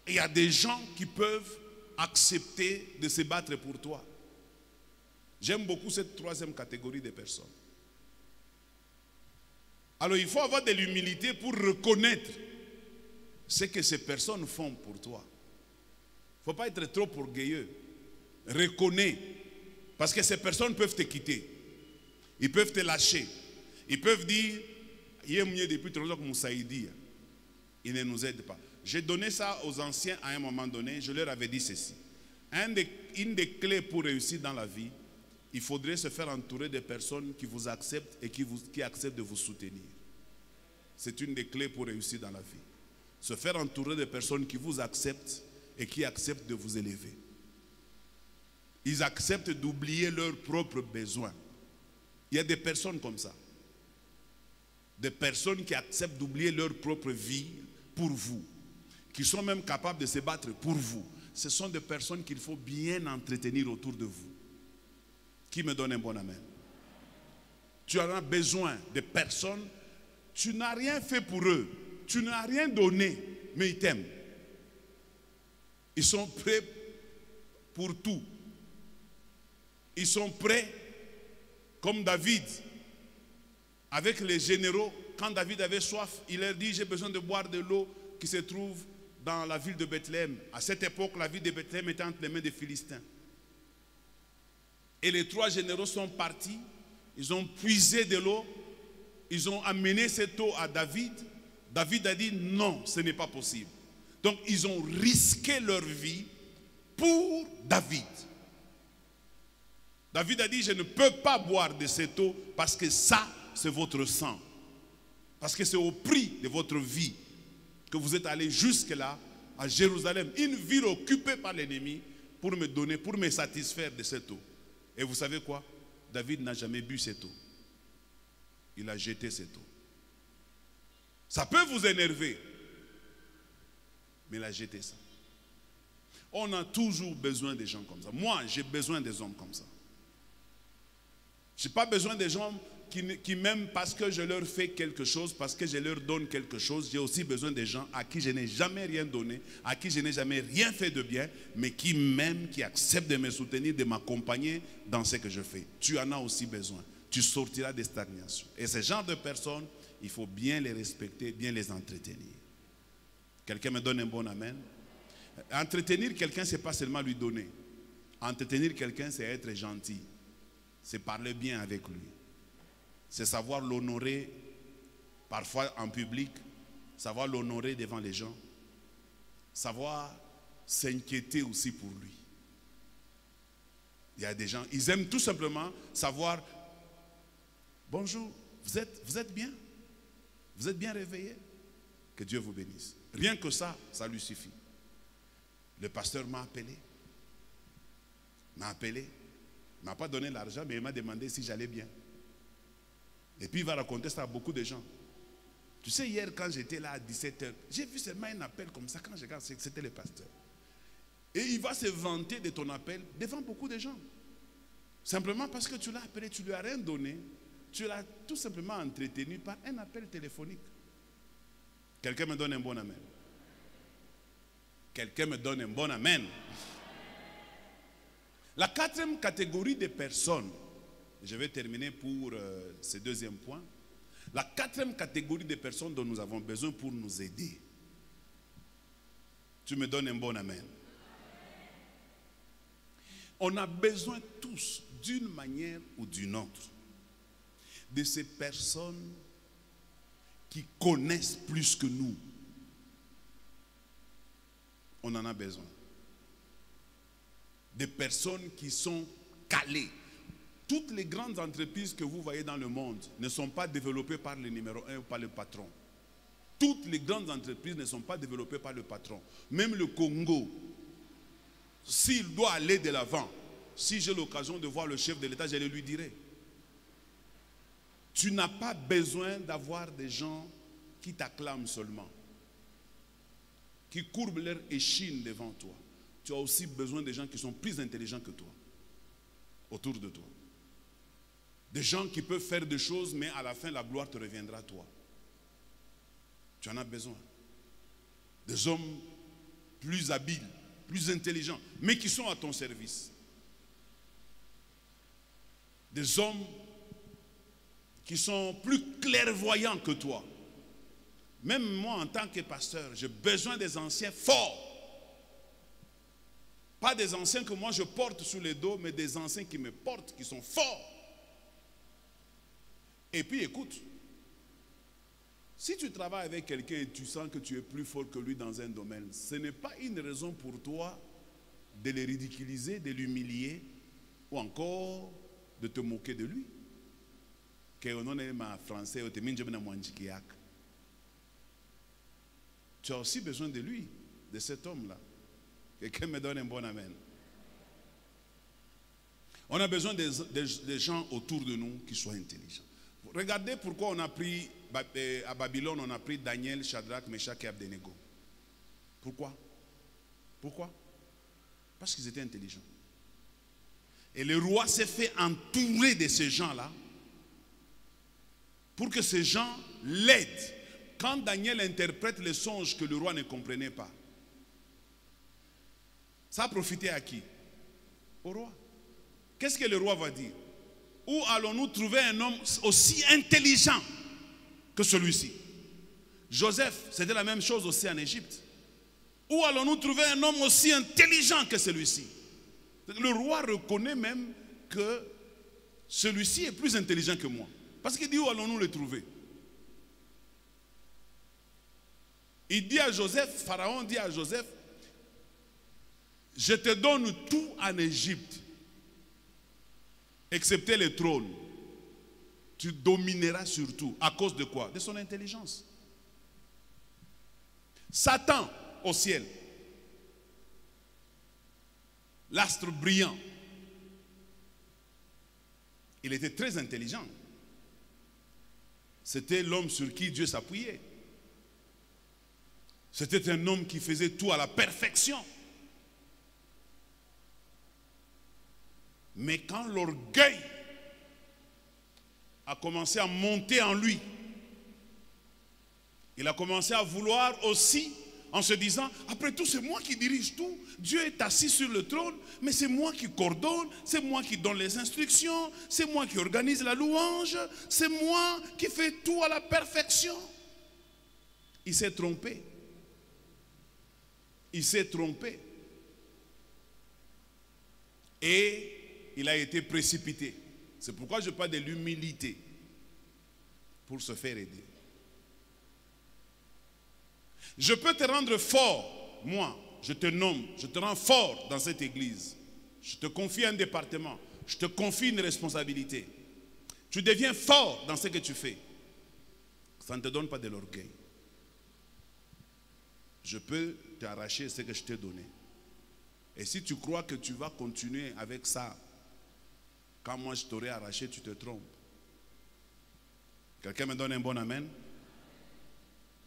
Et il y a des gens qui peuvent accepter de se battre pour toi. J'aime beaucoup cette troisième catégorie de personnes. Alors il faut avoir de l'humilité pour reconnaître ce que ces personnes font pour toi. Il ne faut pas être trop orgueilleux. Reconnais. Parce que ces personnes peuvent te quitter. Ils peuvent te lâcher. Ils peuvent dire, il est mieux depuis 3 ans que Moussaïdi. Il ne nous aide pas. J'ai donné ça aux anciens à un moment donné. Je leur avais dit ceci. Une des clés pour réussir dans la vie, il faudrait se faire entourer de personnes qui vous acceptent et qui acceptent de vous soutenir. C'est une des clés pour réussir dans la vie. Se faire entourer de personnes qui vous acceptent et qui acceptent de vous élever. Ils acceptent d'oublier leurs propres besoins. Il y a des personnes comme ça. Des personnes qui acceptent d'oublier leur propre vie pour vous. Qui sont même capables de se battre pour vous. Ce sont des personnes qu'il faut bien entretenir autour de vous. Qui me donne un bon amen? Tu en as besoin de personnes. Tu n'as rien fait pour eux. Tu n'as rien donné, mais ils t'aiment. Ils sont prêts pour tout. Ils sont prêts, comme David, avec les généraux. Quand David avait soif, il leur dit, j'ai besoin de boire de l'eau qui se trouve dans la ville de Bethléem. À cette époque, la ville de Bethléem était entre les mains des Philistins. Et les 3 généraux sont partis, ils ont puisé de l'eau, ils ont amené cette eau à David. David a dit non, ce n'est pas possible. Donc ils ont risqué leur vie pour David. David a dit, je ne peux pas boire de cette eau parce que ça, c'est votre sang. Parce que c'est au prix de votre vie que vous êtes allé jusque-là, à Jérusalem, une ville occupée par l'ennemi, pour me donner, pour me satisfaire de cette eau. Et vous savez quoi? David n'a jamais bu cette eau. Il a jeté cette eau. Ça peut vous énerver, mais il a jeté ça. On a toujours besoin des gens comme ça. Moi, j'ai besoin des hommes comme ça. Je n'ai pas besoin des gens qui m'aiment parce que je leur fais quelque chose, parce que je leur donne quelque chose. J'ai aussi besoin des gens à qui je n'ai jamais rien donné, à qui je n'ai jamais rien fait de bien, mais qui m'aiment, qui acceptent de me soutenir, de m'accompagner dans ce que je fais. Tu en as aussi besoin. Tu sortiras des stagnations. Et ce genre de personnes, il faut bien les respecter, bien les entretenir. Quelqu'un me donne un bon amen? Entretenir quelqu'un, ce n'est pas seulement lui donner. Entretenir quelqu'un, c'est être gentil. C'est parler bien avec lui. C'est savoir l'honorer parfois en public, savoir l'honorer devant les gens, savoir s'inquiéter aussi pour lui. Il y a des gens, ils aiment tout simplement savoir, bonjour, vous êtes bien? Vous êtes bien réveillé? Que Dieu vous bénisse. Rien que ça, ça lui suffit. Le pasteur m'a appelé. Il ne m'a pas donné l'argent, mais il m'a demandé si j'allais bien. Et puis il va raconter ça à beaucoup de gens. Tu sais, hier quand j'étais là à 17h, j'ai vu seulement un appel comme ça. Quand je regarde, c'était le pasteur. Et il va se vanter de ton appel devant beaucoup de gens. Simplement parce que tu l'as appelé, tu ne lui as rien donné. Tu l'as tout simplement entretenu par un appel téléphonique. Quelqu'un me donne un bon amen. Quelqu'un me donne un bon amen. La 4e catégorie de personnes, je vais terminer pour ce 2e point. La 4e catégorie de personnes dont nous avons besoin pour nous aider. Tu me donnes un bon amen. On a besoin tous, d'une manière ou d'une autre, de ces personnes qui connaissent plus que nous. On en a besoin. Des personnes qui sont calées. Toutes les grandes entreprises que vous voyez dans le monde ne sont pas développées par le numéro 1 ou par le patron. Toutes les grandes entreprises ne sont pas développées par le patron. Même le Congo, s'il doit aller de l'avant, si j'ai l'occasion de voir le chef de l'État, je le lui dirai. Tu n'as pas besoin d'avoir des gens qui t'acclament seulement. qui courbent leur échine devant toi. Tu as aussi besoin de gens qui sont plus intelligents que toi, autour de toi. Des gens qui peuvent faire des choses, mais à la fin, la gloire te reviendra à toi. Tu en as besoin. Des hommes plus habiles, plus intelligents, mais qui sont à ton service. Des hommes qui sont plus clairvoyants que toi. Même moi, en tant que pasteur, j'ai besoin des anciens forts. Pas des anciens que moi je porte sous les dos, mais des anciens qui me portent, qui sont forts. Et puis écoute, si tu travailles avec quelqu'un et tu sens que tu es plus fort que lui dans un domaine, ce n'est pas une raison pour toi de le ridiculiser, de l'humilier ou encore de te moquer de lui. Tu as aussi besoin de lui, de cet homme-là. Quelqu'un me donne un bon amen. On a besoin des gens autour de nous qui soient intelligents. Regardez pourquoi on a pris, à Babylone, on a pris Daniel, Shadrach, Meshach et Abednego. Pourquoi? Pourquoi? Parce qu'ils étaient intelligents. Et le roi s'est fait entourer de ces gens-là pour que ces gens l'aident. Quand Daniel interprète les songes que le roi ne comprenait pas, ça a profité à qui? Au roi. Qu'est-ce que le roi va dire? Où allons-nous trouver un homme aussi intelligent que celui-ci? Joseph, c'était la même chose aussi en Égypte. Où allons-nous trouver un homme aussi intelligent que celui-ci? Le roi reconnaît même que celui-ci est plus intelligent que moi. Parce qu'il dit, où allons-nous le trouver? Il dit à Joseph, Pharaon dit à Joseph, je te donne tout en Égypte, excepté le trône. Tu domineras sur tout. À cause de quoi? De son intelligence. Satan au ciel, l'astre brillant, il était très intelligent. C'était l'homme sur qui Dieu s'appuyait. C'était un homme qui faisait tout à la perfection. Mais quand l'orgueil a commencé à monter en lui, il a commencé à vouloir aussi, en se disant, après tout, c'est moi qui dirige tout. Dieu est assis sur le trône, mais c'est moi qui coordonne, c'est moi qui donne les instructions, c'est moi qui organise la louange, c'est moi qui fais tout à la perfection. Il s'est trompé. Il s'est trompé. Et il a été précipité. C'est pourquoi je parle de l'humilité pour se faire aider. Je peux te rendre fort, moi, je te nomme, je te rends fort dans cette église. Je te confie un département, je te confie une responsabilité. Tu deviens fort dans ce que tu fais. Ça ne te donne pas de l'orgueil. Je peux t'arracher ce que je t'ai donné. Et si tu crois que tu vas continuer avec ça, quand moi je t'aurai arraché, tu te trompes. Quelqu'un me donne un bon amen?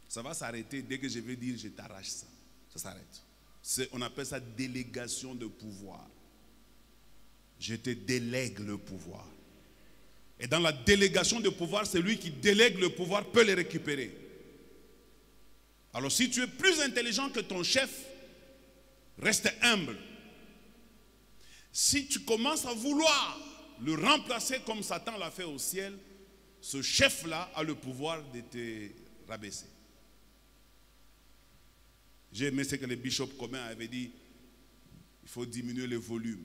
Ça va s'arrêter dès que je vais dire je t'arrache ça. Ça s'arrête. On appelle ça délégation de pouvoir. Je te délègue le pouvoir. Et dans la délégation de pouvoir, celui qui délègue le pouvoir peut le récupérer. Alors si tu es plus intelligent que ton chef, reste humble. Si tu commences à vouloir le remplacer comme Satan l'a fait au ciel, ce chef-là a le pouvoir de te rabaisser. J'ai aimé ce que le bishop commun avait dit, il faut diminuer le volume.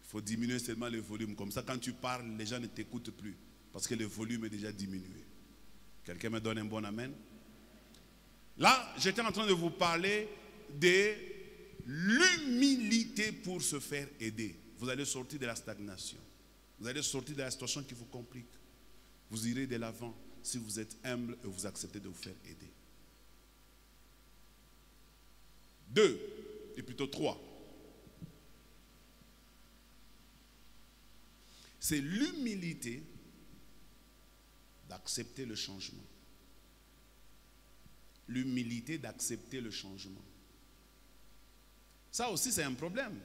Il faut diminuer seulement le volume. Comme ça, quand tu parles, les gens ne t'écoutent plus. Parce que le volume est déjà diminué. Quelqu'un me donne un bon amen? Là, j'étais en train de vous parler de l'humilité pour se faire aider. Vous allez sortir de la stagnation. Vous allez sortir de la situation qui vous complique. Vous irez de l'avant si vous êtes humble et vous acceptez de vous faire aider. 2, et plutôt 3. C'est l'humilité d'accepter le changement. l'humilité d'accepter le changement. Ça aussi, c'est un problème.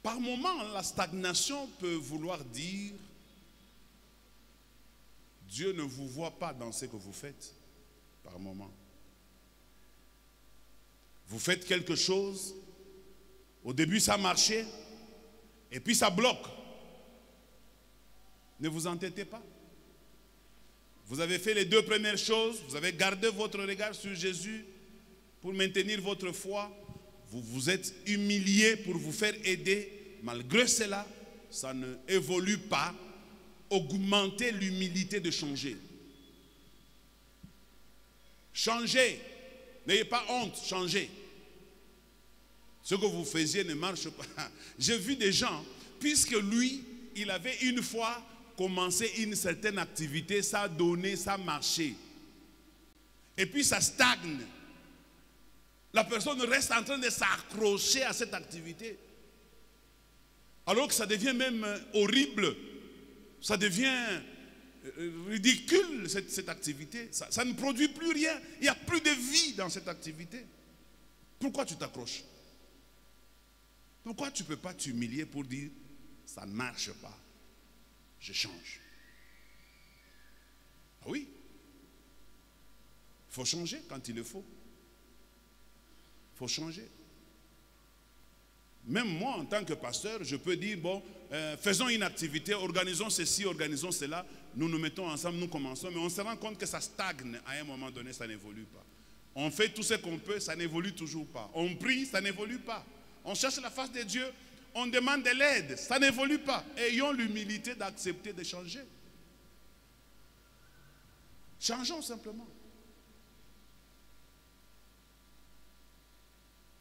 Par moments, la stagnation peut vouloir dire Dieu ne vous voit pas dans ce que vous faites. Par moment. Vous faites quelque chose, au début ça marchait, et puis ça bloque. Ne vous entêtez pas. Vous avez fait les 2 premières choses, vous avez gardé votre regard sur Jésus pour maintenir votre foi, vous vous êtes humilié pour vous faire aider. Malgré cela, ça ne évolue pas. Augmentez l'humilité de changer. Changez. N'ayez pas honte, changez. Ce que vous faisiez ne marche pas. J'ai vu des gens, puisque lui, il avait une fois commencé une certaine activité, ça a donné, ça a marché. Et puis ça stagne. La personne reste en train de s'accrocher à cette activité. Alors que ça devient même horrible. Ça devient ridicule cette activité. Ça ne produit plus rien. Il n'y a plus de vie dans cette activité. Pourquoi tu t'accroches? Pourquoi tu ne peux pas t'humilier pour dire ça ne marche pas? Je change. Ah oui. Il faut changer quand il le faut. Il faut changer. Même moi, en tant que pasteur, je peux dire, bon, faisons une activité, organisons ceci, organisons cela, nous nous mettons ensemble, nous commençons, mais on se rend compte que ça stagne à un moment donné, ça n'évolue pas. On fait tout ce qu'on peut, ça n'évolue toujours pas. On prie, ça n'évolue pas. On cherche la face de Dieu, on demande de l'aide, ça n'évolue pas. Ayons l'humilité d'accepter de changer. Changeons simplement.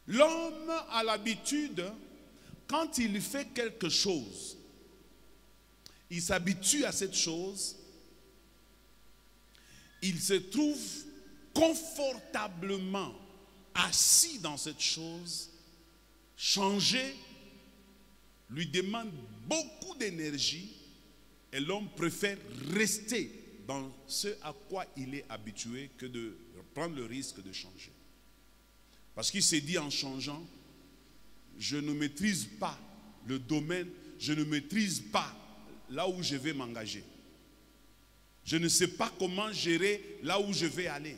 L'homme a l'habitude, quand il fait quelque chose, il s'habitue à cette chose, il se trouve confortablement assis dans cette chose. Changer lui demande beaucoup d'énergie et l'homme préfère rester dans ce à quoi il est habitué que de prendre le risque de changer. Parce qu'il s'est dit en changeant, je ne maîtrise pas le domaine, je ne maîtrise pas là où je vais m'engager. Je ne sais pas comment gérer là où je vais aller.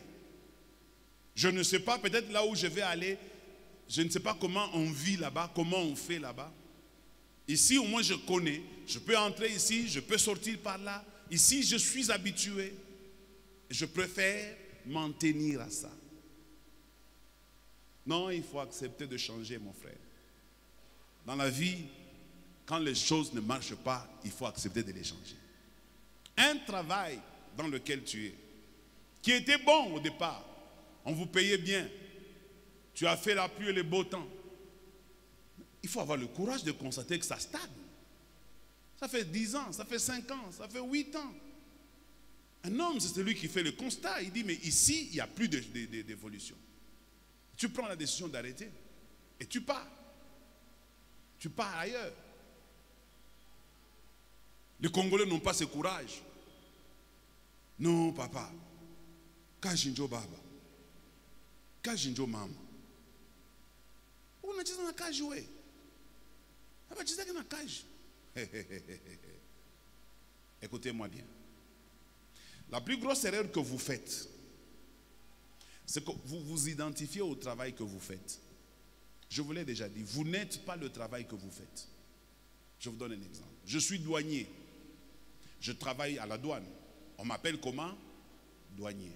Je ne sais pas peut-être là où je vais aller, je ne sais pas comment on vit là-bas, comment on fait là-bas. Ici au moins je connais, je peux entrer ici, je peux sortir par là. Ici je suis habitué. Je préfère m'en tenir à ça. Non, il faut accepter de changer, mon frère. Dans la vie, quand les choses ne marchent pas, il faut accepter de les changer. Un travail dans lequel tu es, qui était bon au départ, on vous payait bien, tu as fait la pluie et le beau temps. Il faut avoir le courage de constater que ça stagne. Ça fait 10 ans, ça fait 5 ans, ça fait 8 ans. Un homme, c'est celui qui fait le constat. Il dit, mais ici, il n'y a plus d'évolution. Tu prends la décision d'arrêter et tu pars. Tu pars ailleurs. Les Congolais n'ont pas ce courage. Non, papa. Kajinjo baba. Kajinjo mama. Unacheza na kaji we. Hapa cheza na kaji. Écoutez-moi bien. La plus grosse erreur que vous faites, c'est que vous vous identifiez au travail que vous faites. Je vous l'ai déjà dit, vous n'êtes pas le travail que vous faites. Je vous donne un exemple. Je suis douanier. Je travaille à la douane. On m'appelle comment? Douanier.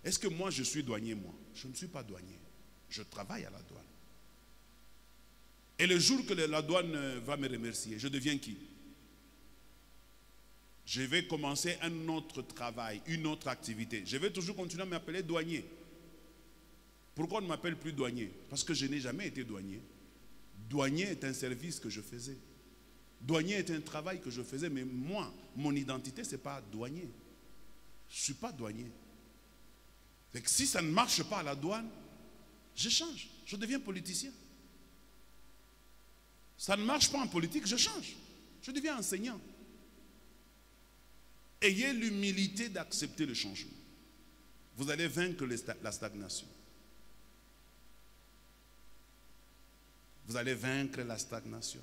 Est-ce que moi je suis douanier, moi? Je ne suis pas douanier. Je travaille à la douane. Et le jour que la douane va me remercier, je deviens qui? Je vais commencer un autre travail, une autre activité. Je vais toujours continuer à m'appeler douanier. Pourquoi on ne m'appelle plus douanier? Parce que je n'ai jamais été douanier. Douanier est un service que je faisais. Douanier est un travail que je faisais, mais moi, mon identité, ce n'est pas douanier. Je ne suis pas douanier. Et que si ça ne marche pas à la douane, je change. Je deviens politicien. Ça ne marche pas en politique, je change. Je deviens enseignant. Ayez l'humilité d'accepter le changement. Vous allez vaincre la stagnation. Vous allez vaincre la stagnation.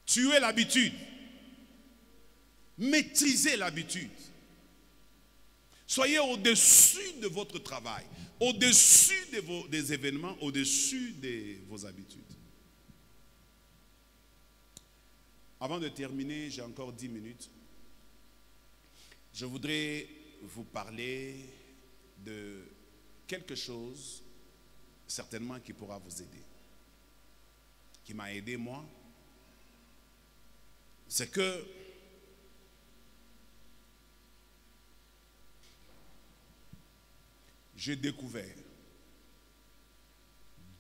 Tuez l'habitude. Maîtrisez l'habitude. Soyez au-dessus de votre travail, au-dessus des événements, au-dessus de vos habitudes. Avant de terminer, j'ai encore 10 minutes. Je voudrais vous parler de quelque chose, certainement qui pourra vous aider, qui m'a aidé moi. C'est que j'ai découvert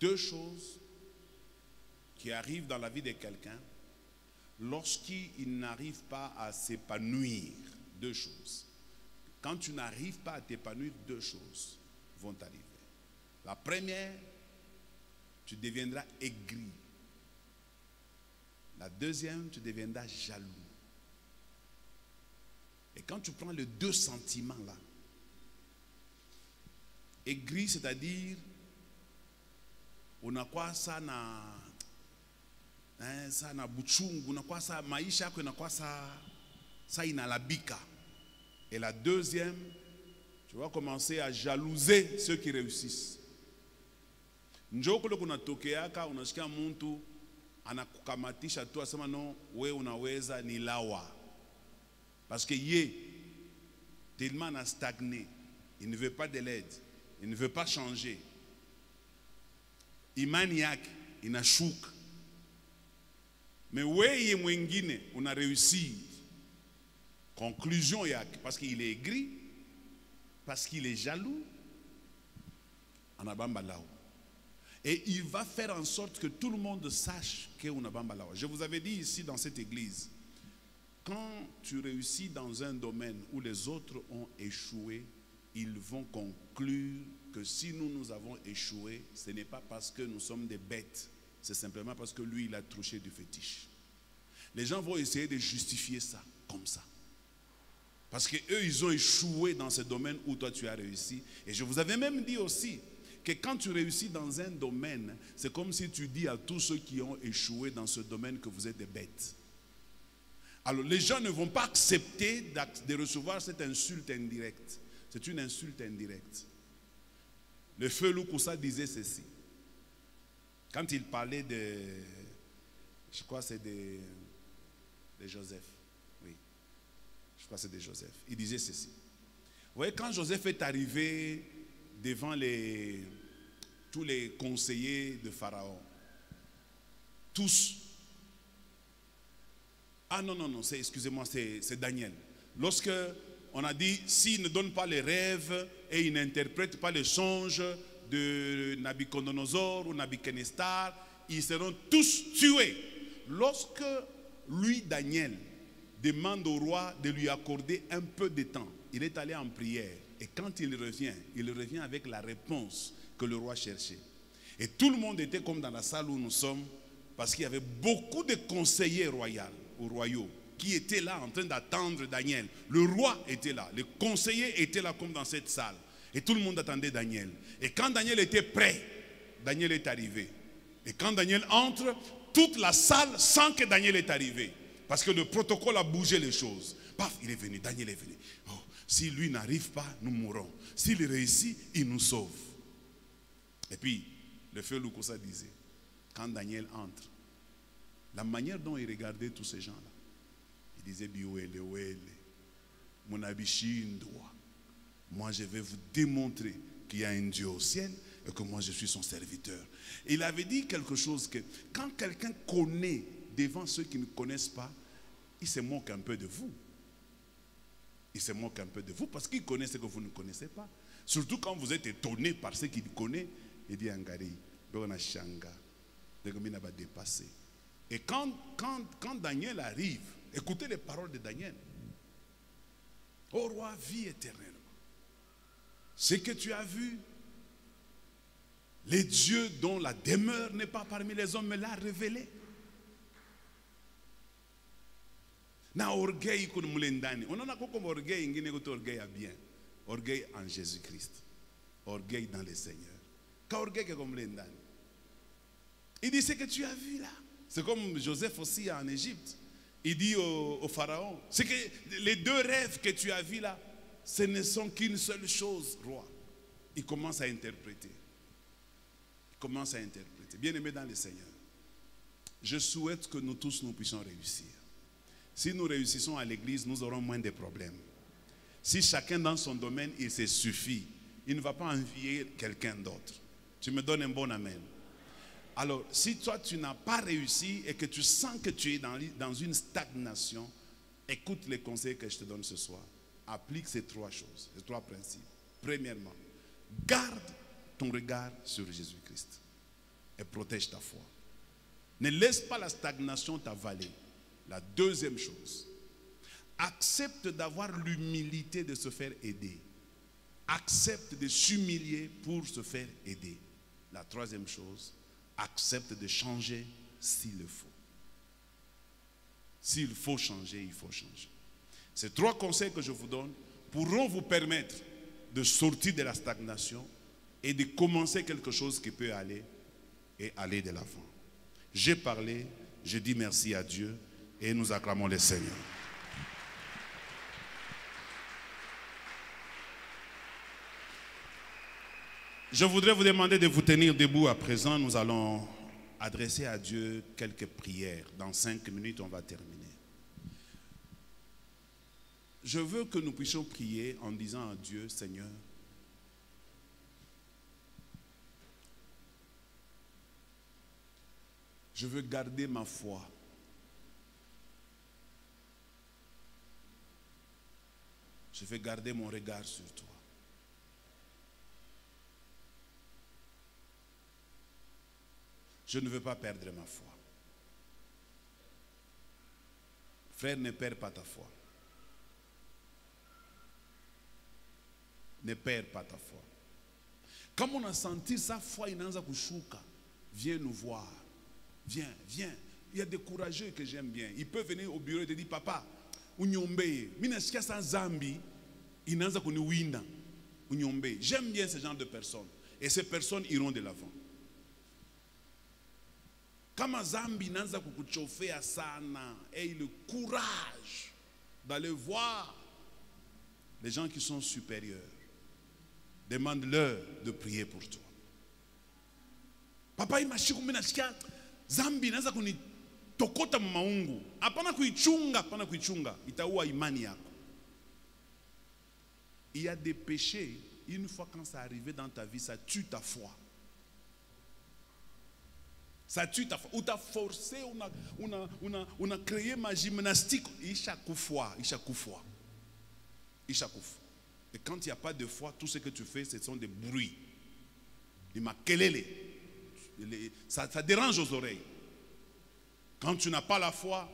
2 choses qui arrivent dans la vie de quelqu'un lorsqu'il n'arrive pas à s'épanouir. 2 choses. Quand tu n'arrives pas à t'épanouir, 2 choses vont t'arriver. La première, tu deviendras aigri. La deuxième, tu deviendras jaloux. Et quand tu prends les 2 sentiments-là, aigri, c'est-à-dire, unakuwa sana sana buchungu, unakuwa sa maisha yako inakuwa sa inalabika. Et la deuxième, tu vas commencer à jalouser ceux qui réussissent. Njoo kule kunatokeaka unasikia mtu anakukamatisha tu asema no, we unaweza ni lawa. Parce que tellement a stagné, il ne veut pas de l'aide, il ne veut pas changer. Imani yake inashuka. Mais wewe mwingine una réussi. Conclusion yake, parce qu'il est aigri, parce qu'il est jaloux, anabamba lao. Et il va faire en sorte que tout le monde sache que unabamba lao. Je vous avais dit ici dans cette église, quand tu réussis dans un domaine où les autres ont échoué, ils vont conclure que si nous avons échoué, ce n'est pas parce que nous sommes des bêtes, c'est simplement parce que lui, il a touché du fétiche. Les gens vont essayer de justifier ça comme ça. Parce qu'eux, ils ont échoué dans ce domaine où toi, tu as réussi. Et je vous avais même dit aussi que quand tu réussis dans un domaine, c'est comme si tu dis à tous ceux qui ont échoué dans ce domaine que vous êtes des bêtes. Alors, les gens ne vont pas accepter de recevoir cette insulte indirecte. C'est une insulte indirecte. Le feu Loukoussa disait ceci. Quand il parlait de, je crois que c'est de Joseph. Oui, je crois que c'est de Joseph. Il disait ceci. Vous voyez, quand Joseph est arrivé devant tous les conseillers de Pharaon, tous. Ah non, excusez-moi, c'est Daniel. Lorsque on a dit, s'il ne donne pas les rêves et il n'interprète pas les songes de Nabucodonosor ou Nabuchodonosor, ils seront tous tués. Lorsque lui, Daniel, demande au roi de lui accorder un peu de temps, il est allé en prière. Et quand il revient avec la réponse que le roi cherchait. Et tout le monde était comme dans la salle où nous sommes, parce qu'il y avait beaucoup de conseillers royaux qui étaient là en train d'attendre Daniel. Le roi était là, les conseillers étaient là comme dans cette salle. Et tout le monde attendait Daniel. Et quand Daniel était prêt, Daniel est arrivé. Et quand Daniel entre, toute la salle sent que Daniel est arrivé. Parce que le protocole a bougé les choses. Paf, il est venu, Daniel est venu. Oh, si lui n'arrive pas, nous mourrons. S'il réussit, il nous sauve. Et puis, le feu Loukoussa disait, quand Daniel entre, la manière dont il regardait tous ces gens-là, il disait, Biouele, Ouele, mon abishindwa. Moi, je vais vous démontrer qu'il y a un Dieu au ciel et que moi, je suis son serviteur. Et il avait dit quelque chose que quand quelqu'un connaît devant ceux qui ne connaissent pas, il se moque un peu de vous. Il se moque un peu de vous parce qu'il connaît ce que vous ne connaissez pas. Surtout quand vous êtes étonné par ce qu'il connaît. Il dit, Angari, Shanga, va dépasser. Et quand Daniel arrive, écoutez les paroles de Daniel. Ô roi, vis éternellement. Ce que tu as vu, les dieux dont la demeure n'est pas parmi les hommes me l'a révélé. Na orgueil qu'on mulendani. On en a comme orgueil, ngine ko orgueil à bien. Orgueil en Jésus-Christ. Orgueil dans le Seigneur. Quand orgueil comme mulendani. Il dit, c'est que tu as vu là. C'est comme Joseph aussi en Égypte. Il dit au Pharaon, c'est que les deux rêves que tu as vus là, ce ne sont qu'une seule chose, roi. Il commence à interpréter. Il commence à interpréter. Bien-aimé dans le Seigneur, je souhaite que nous tous, nous puissions réussir. Si nous réussissons à l'église, nous aurons moins de problèmes. Si chacun dans son domaine, il se suffit, il ne va pas envier quelqu'un d'autre. Tu me donnes un bon amen. Alors, si toi, tu n'as pas réussi et que tu sens que tu es dans une stagnation, écoute les conseils que je te donne ce soir. Applique ces trois choses, ces trois principes. Premièrement, garde ton regard sur Jésus-Christ et protège ta foi. Ne laisse pas la stagnation t'avaler. La deuxième chose, accepte d'avoir l'humilité de se faire aider. Accepte de s'humilier pour se faire aider. La troisième chose, accepte de changer s'il le faut. S'il faut changer, il faut changer. Ces trois conseils que je vous donne pourront vous permettre de sortir de la stagnation et de commencer quelque chose qui peut aller et aller de l'avant. J'ai parlé, je dis merci à Dieu et nous acclamons le Seigneur. Je voudrais vous demander de vous tenir debout à présent. Nous allons adresser à Dieu quelques prières. Dans 5 minutes, on va terminer. Je veux que nous puissions prier en disant à Dieu, Seigneur, je veux garder ma foi. Je veux garder mon regard sur toi. Je ne veux pas perdre ma foi. Frère, ne perds pas ta foi. Ne perds pas ta foi. Comme on a senti sa foi inaanza kushuka, viens nous voir. Viens, viens. Il y a des courageux que j'aime bien. Il peut venir au bureau et te dire, papa, unyombeye. Minasikia sa zambi, inaanza kuniwinda. Unyombeye. J'aime bien ce genre de personnes. Et ces personnes iront de l'avant. Kama zambi inaanza kukuchofea sana, aie le courage d'aller voir les gens qui sont supérieurs. Demande-leur de prier pour toi. Papa imashiku mimi nasikia zambi inaanza kunitokota maungu. Hapana kuichunga, itaua imani yako. Il y a des péchés, une fois quand ça arrive dans ta vie, ça tue ta foi. Ça tue ta foi. Ou t'as forcé, on a créé ma gymnastique. Isha kufwa. Et quand il n'y a pas de foi, tout ce que tu fais, ce sont des bruits. Ça dérange aux oreilles. Quand tu n'as pas la foi,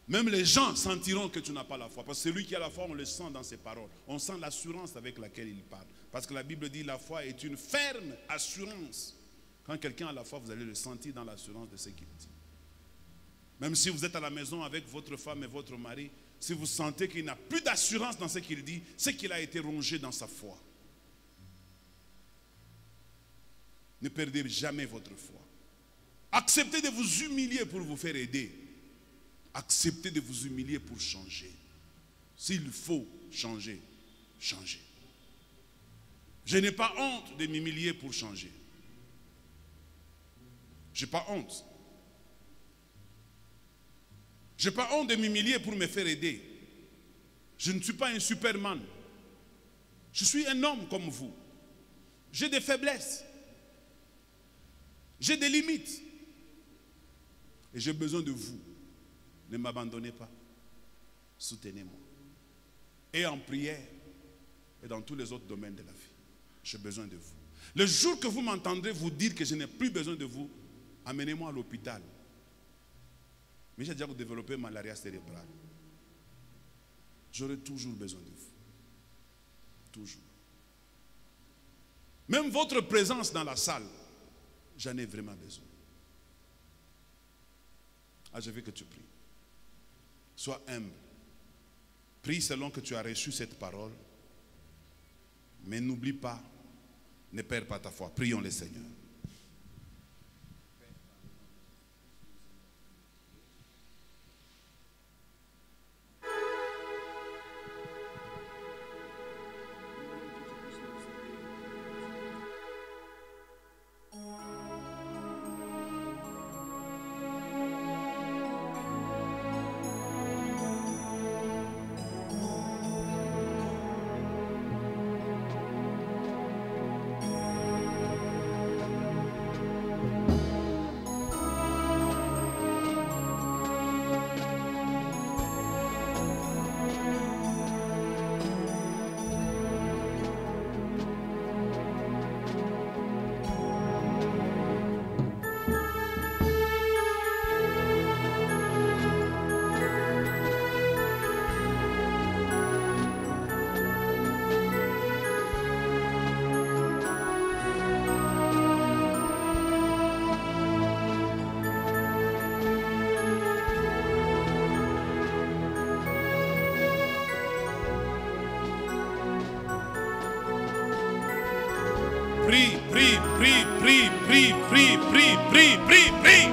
même les gens sentiront que tu n'as pas la foi. Parce que celui qui a la foi, on le sent dans ses paroles. On sent l'assurance avec laquelle il parle. Parce que la Bible dit la foi est une ferme assurance. Quand quelqu'un a la foi, vous allez le sentir dans l'assurance de ce qu'il dit. Même si vous êtes à la maison avec votre femme et votre mari, si vous sentez qu'il n'a plus d'assurance dans ce qu'il dit, c'est qu'il a été rongé dans sa foi. Ne perdez jamais votre foi. Acceptez de vous humilier pour vous faire aider. Acceptez de vous humilier pour changer. S'il faut changer, changez. Je n'ai pas honte de m'humilier pour changer. Je n'ai pas honte. Je n'ai pas honte de m'humilier pour me faire aider. Je ne suis pas un Superman. Je suis un homme comme vous. J'ai des faiblesses. J'ai des limites. Et j'ai besoin de vous. Ne m'abandonnez pas. Soutenez-moi. Et en prière, et dans tous les autres domaines de la vie, j'ai besoin de vous. Le jour que vous m'entendrez vous dire que je n'ai plus besoin de vous, amenez-moi à l'hôpital. Mais j'ai déjà développé malaria cérébrale. J'aurai toujours besoin de vous. Toujours. Même votre présence dans la salle, j'en ai vraiment besoin. Ah, je veux que tu pries. Sois humble. Prie selon que tu as reçu cette parole. Mais n'oublie pas, ne perds pas ta foi. Prions le Seigneur. Prie, prie, prie, prie, prie, prie, prie, prie, prie, prie.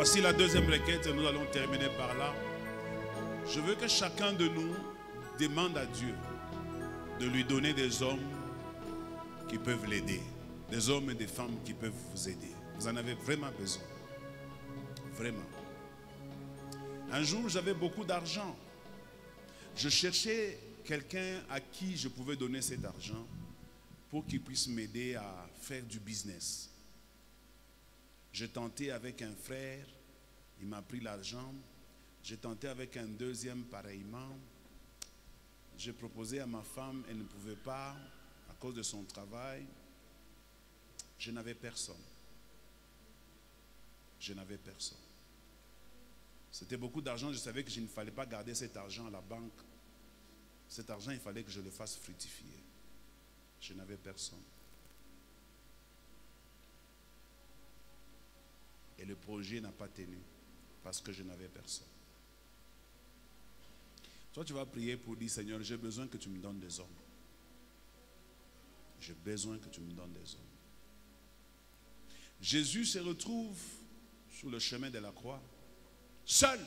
Voici la deuxième requête et nous allons terminer par là. Je veux que chacun de nous demande à Dieu de lui donner des hommes qui peuvent l'aider. Des hommes et des femmes qui peuvent vous aider. Vous en avez vraiment besoin. Vraiment. Un jour, j'avais beaucoup d'argent. Je cherchais quelqu'un à qui je pouvais donner cet argent pour qu'il puisse m'aider à faire du business. J'ai tenté avec un frère, il m'a pris l'argent. J'ai tenté avec un deuxième pareillement. J'ai proposé à ma femme, elle ne pouvait pas à cause de son travail. Je n'avais personne. Je n'avais personne. C'était beaucoup d'argent, je savais que je ne fallait pas garder cet argent à la banque. Cet argent, il fallait que je le fasse fructifier. Je n'avais personne. Et le projet n'a pas tenu parce que je n'avais personne. Toi, tu vas prier pour dire, Seigneur, j'ai besoin que tu me donnes des hommes. J'ai besoin que tu me donnes des hommes. Jésus se retrouve sur le chemin de la croix, seul.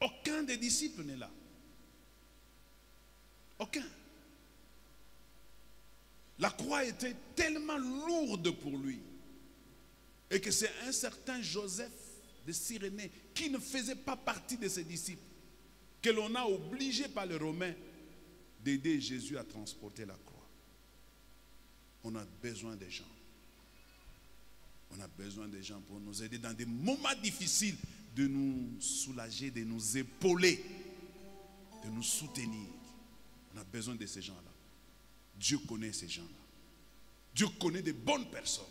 Aucun des disciples n'est là. Aucun. La croix était tellement lourde pour lui. Et que c'est un certain Joseph de Cyrénée qui ne faisait pas partie de ses disciples, que l'on a obligé par les Romains d'aider Jésus à transporter la croix. On a besoin des gens. On a besoin des gens pour nous aider dans des moments difficiles, de nous soulager, de nous épauler, de nous soutenir. On a besoin de ces gens-là. Dieu connaît ces gens-là. Dieu connaît des bonnes personnes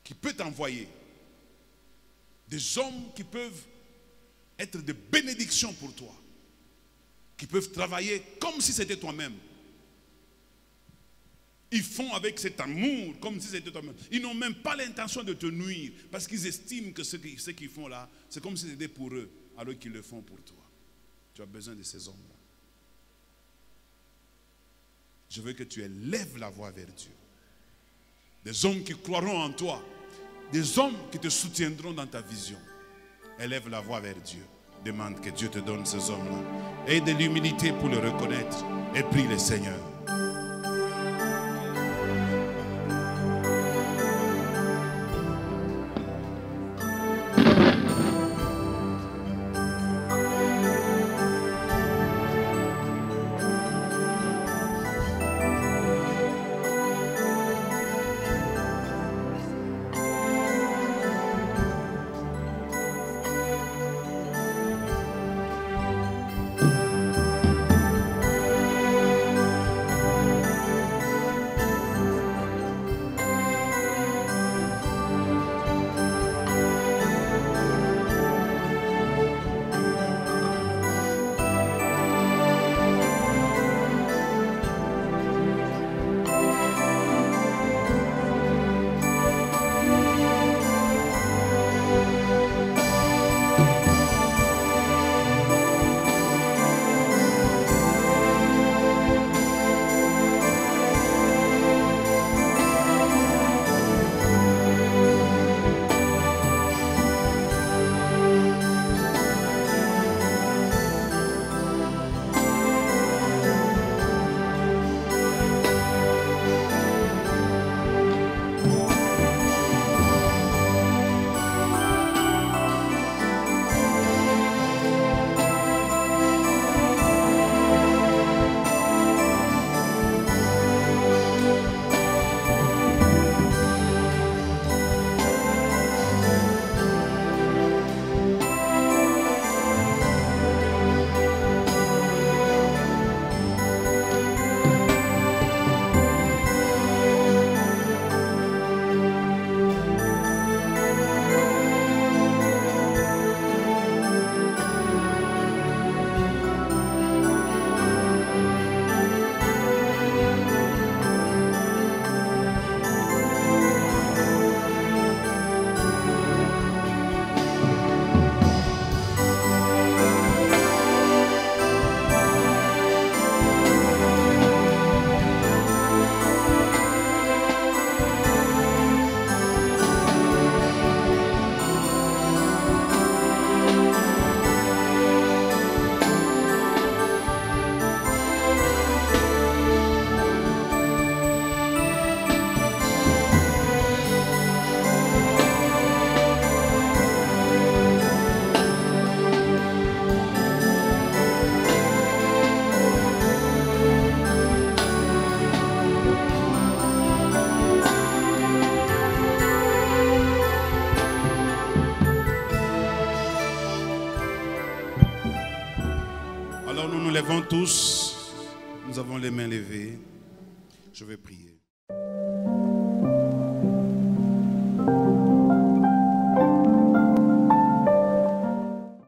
qui peuvent t'envoyer. Des hommes qui peuvent être de bénédictions pour toi. Qui peuvent travailler comme si c'était toi-même. Ils font avec cet amour comme si c'était toi-même. Ils n'ont même pas l'intention de te nuire parce qu'ils estiment que ce qu'ils font là, c'est comme si c'était pour eux alors qu'ils le font pour toi. Tu as besoin de ces hommes-là. Je veux que tu élèves la voix vers Dieu. Des hommes qui croiront en toi. Des hommes qui te soutiendront dans ta vision. Élève la voix vers Dieu. Demande que Dieu te donne ces hommes-là. Aie de l'humilité pour le reconnaître. Et prie le Seigneur. Tous, nous avons les mains levées. Je vais prier.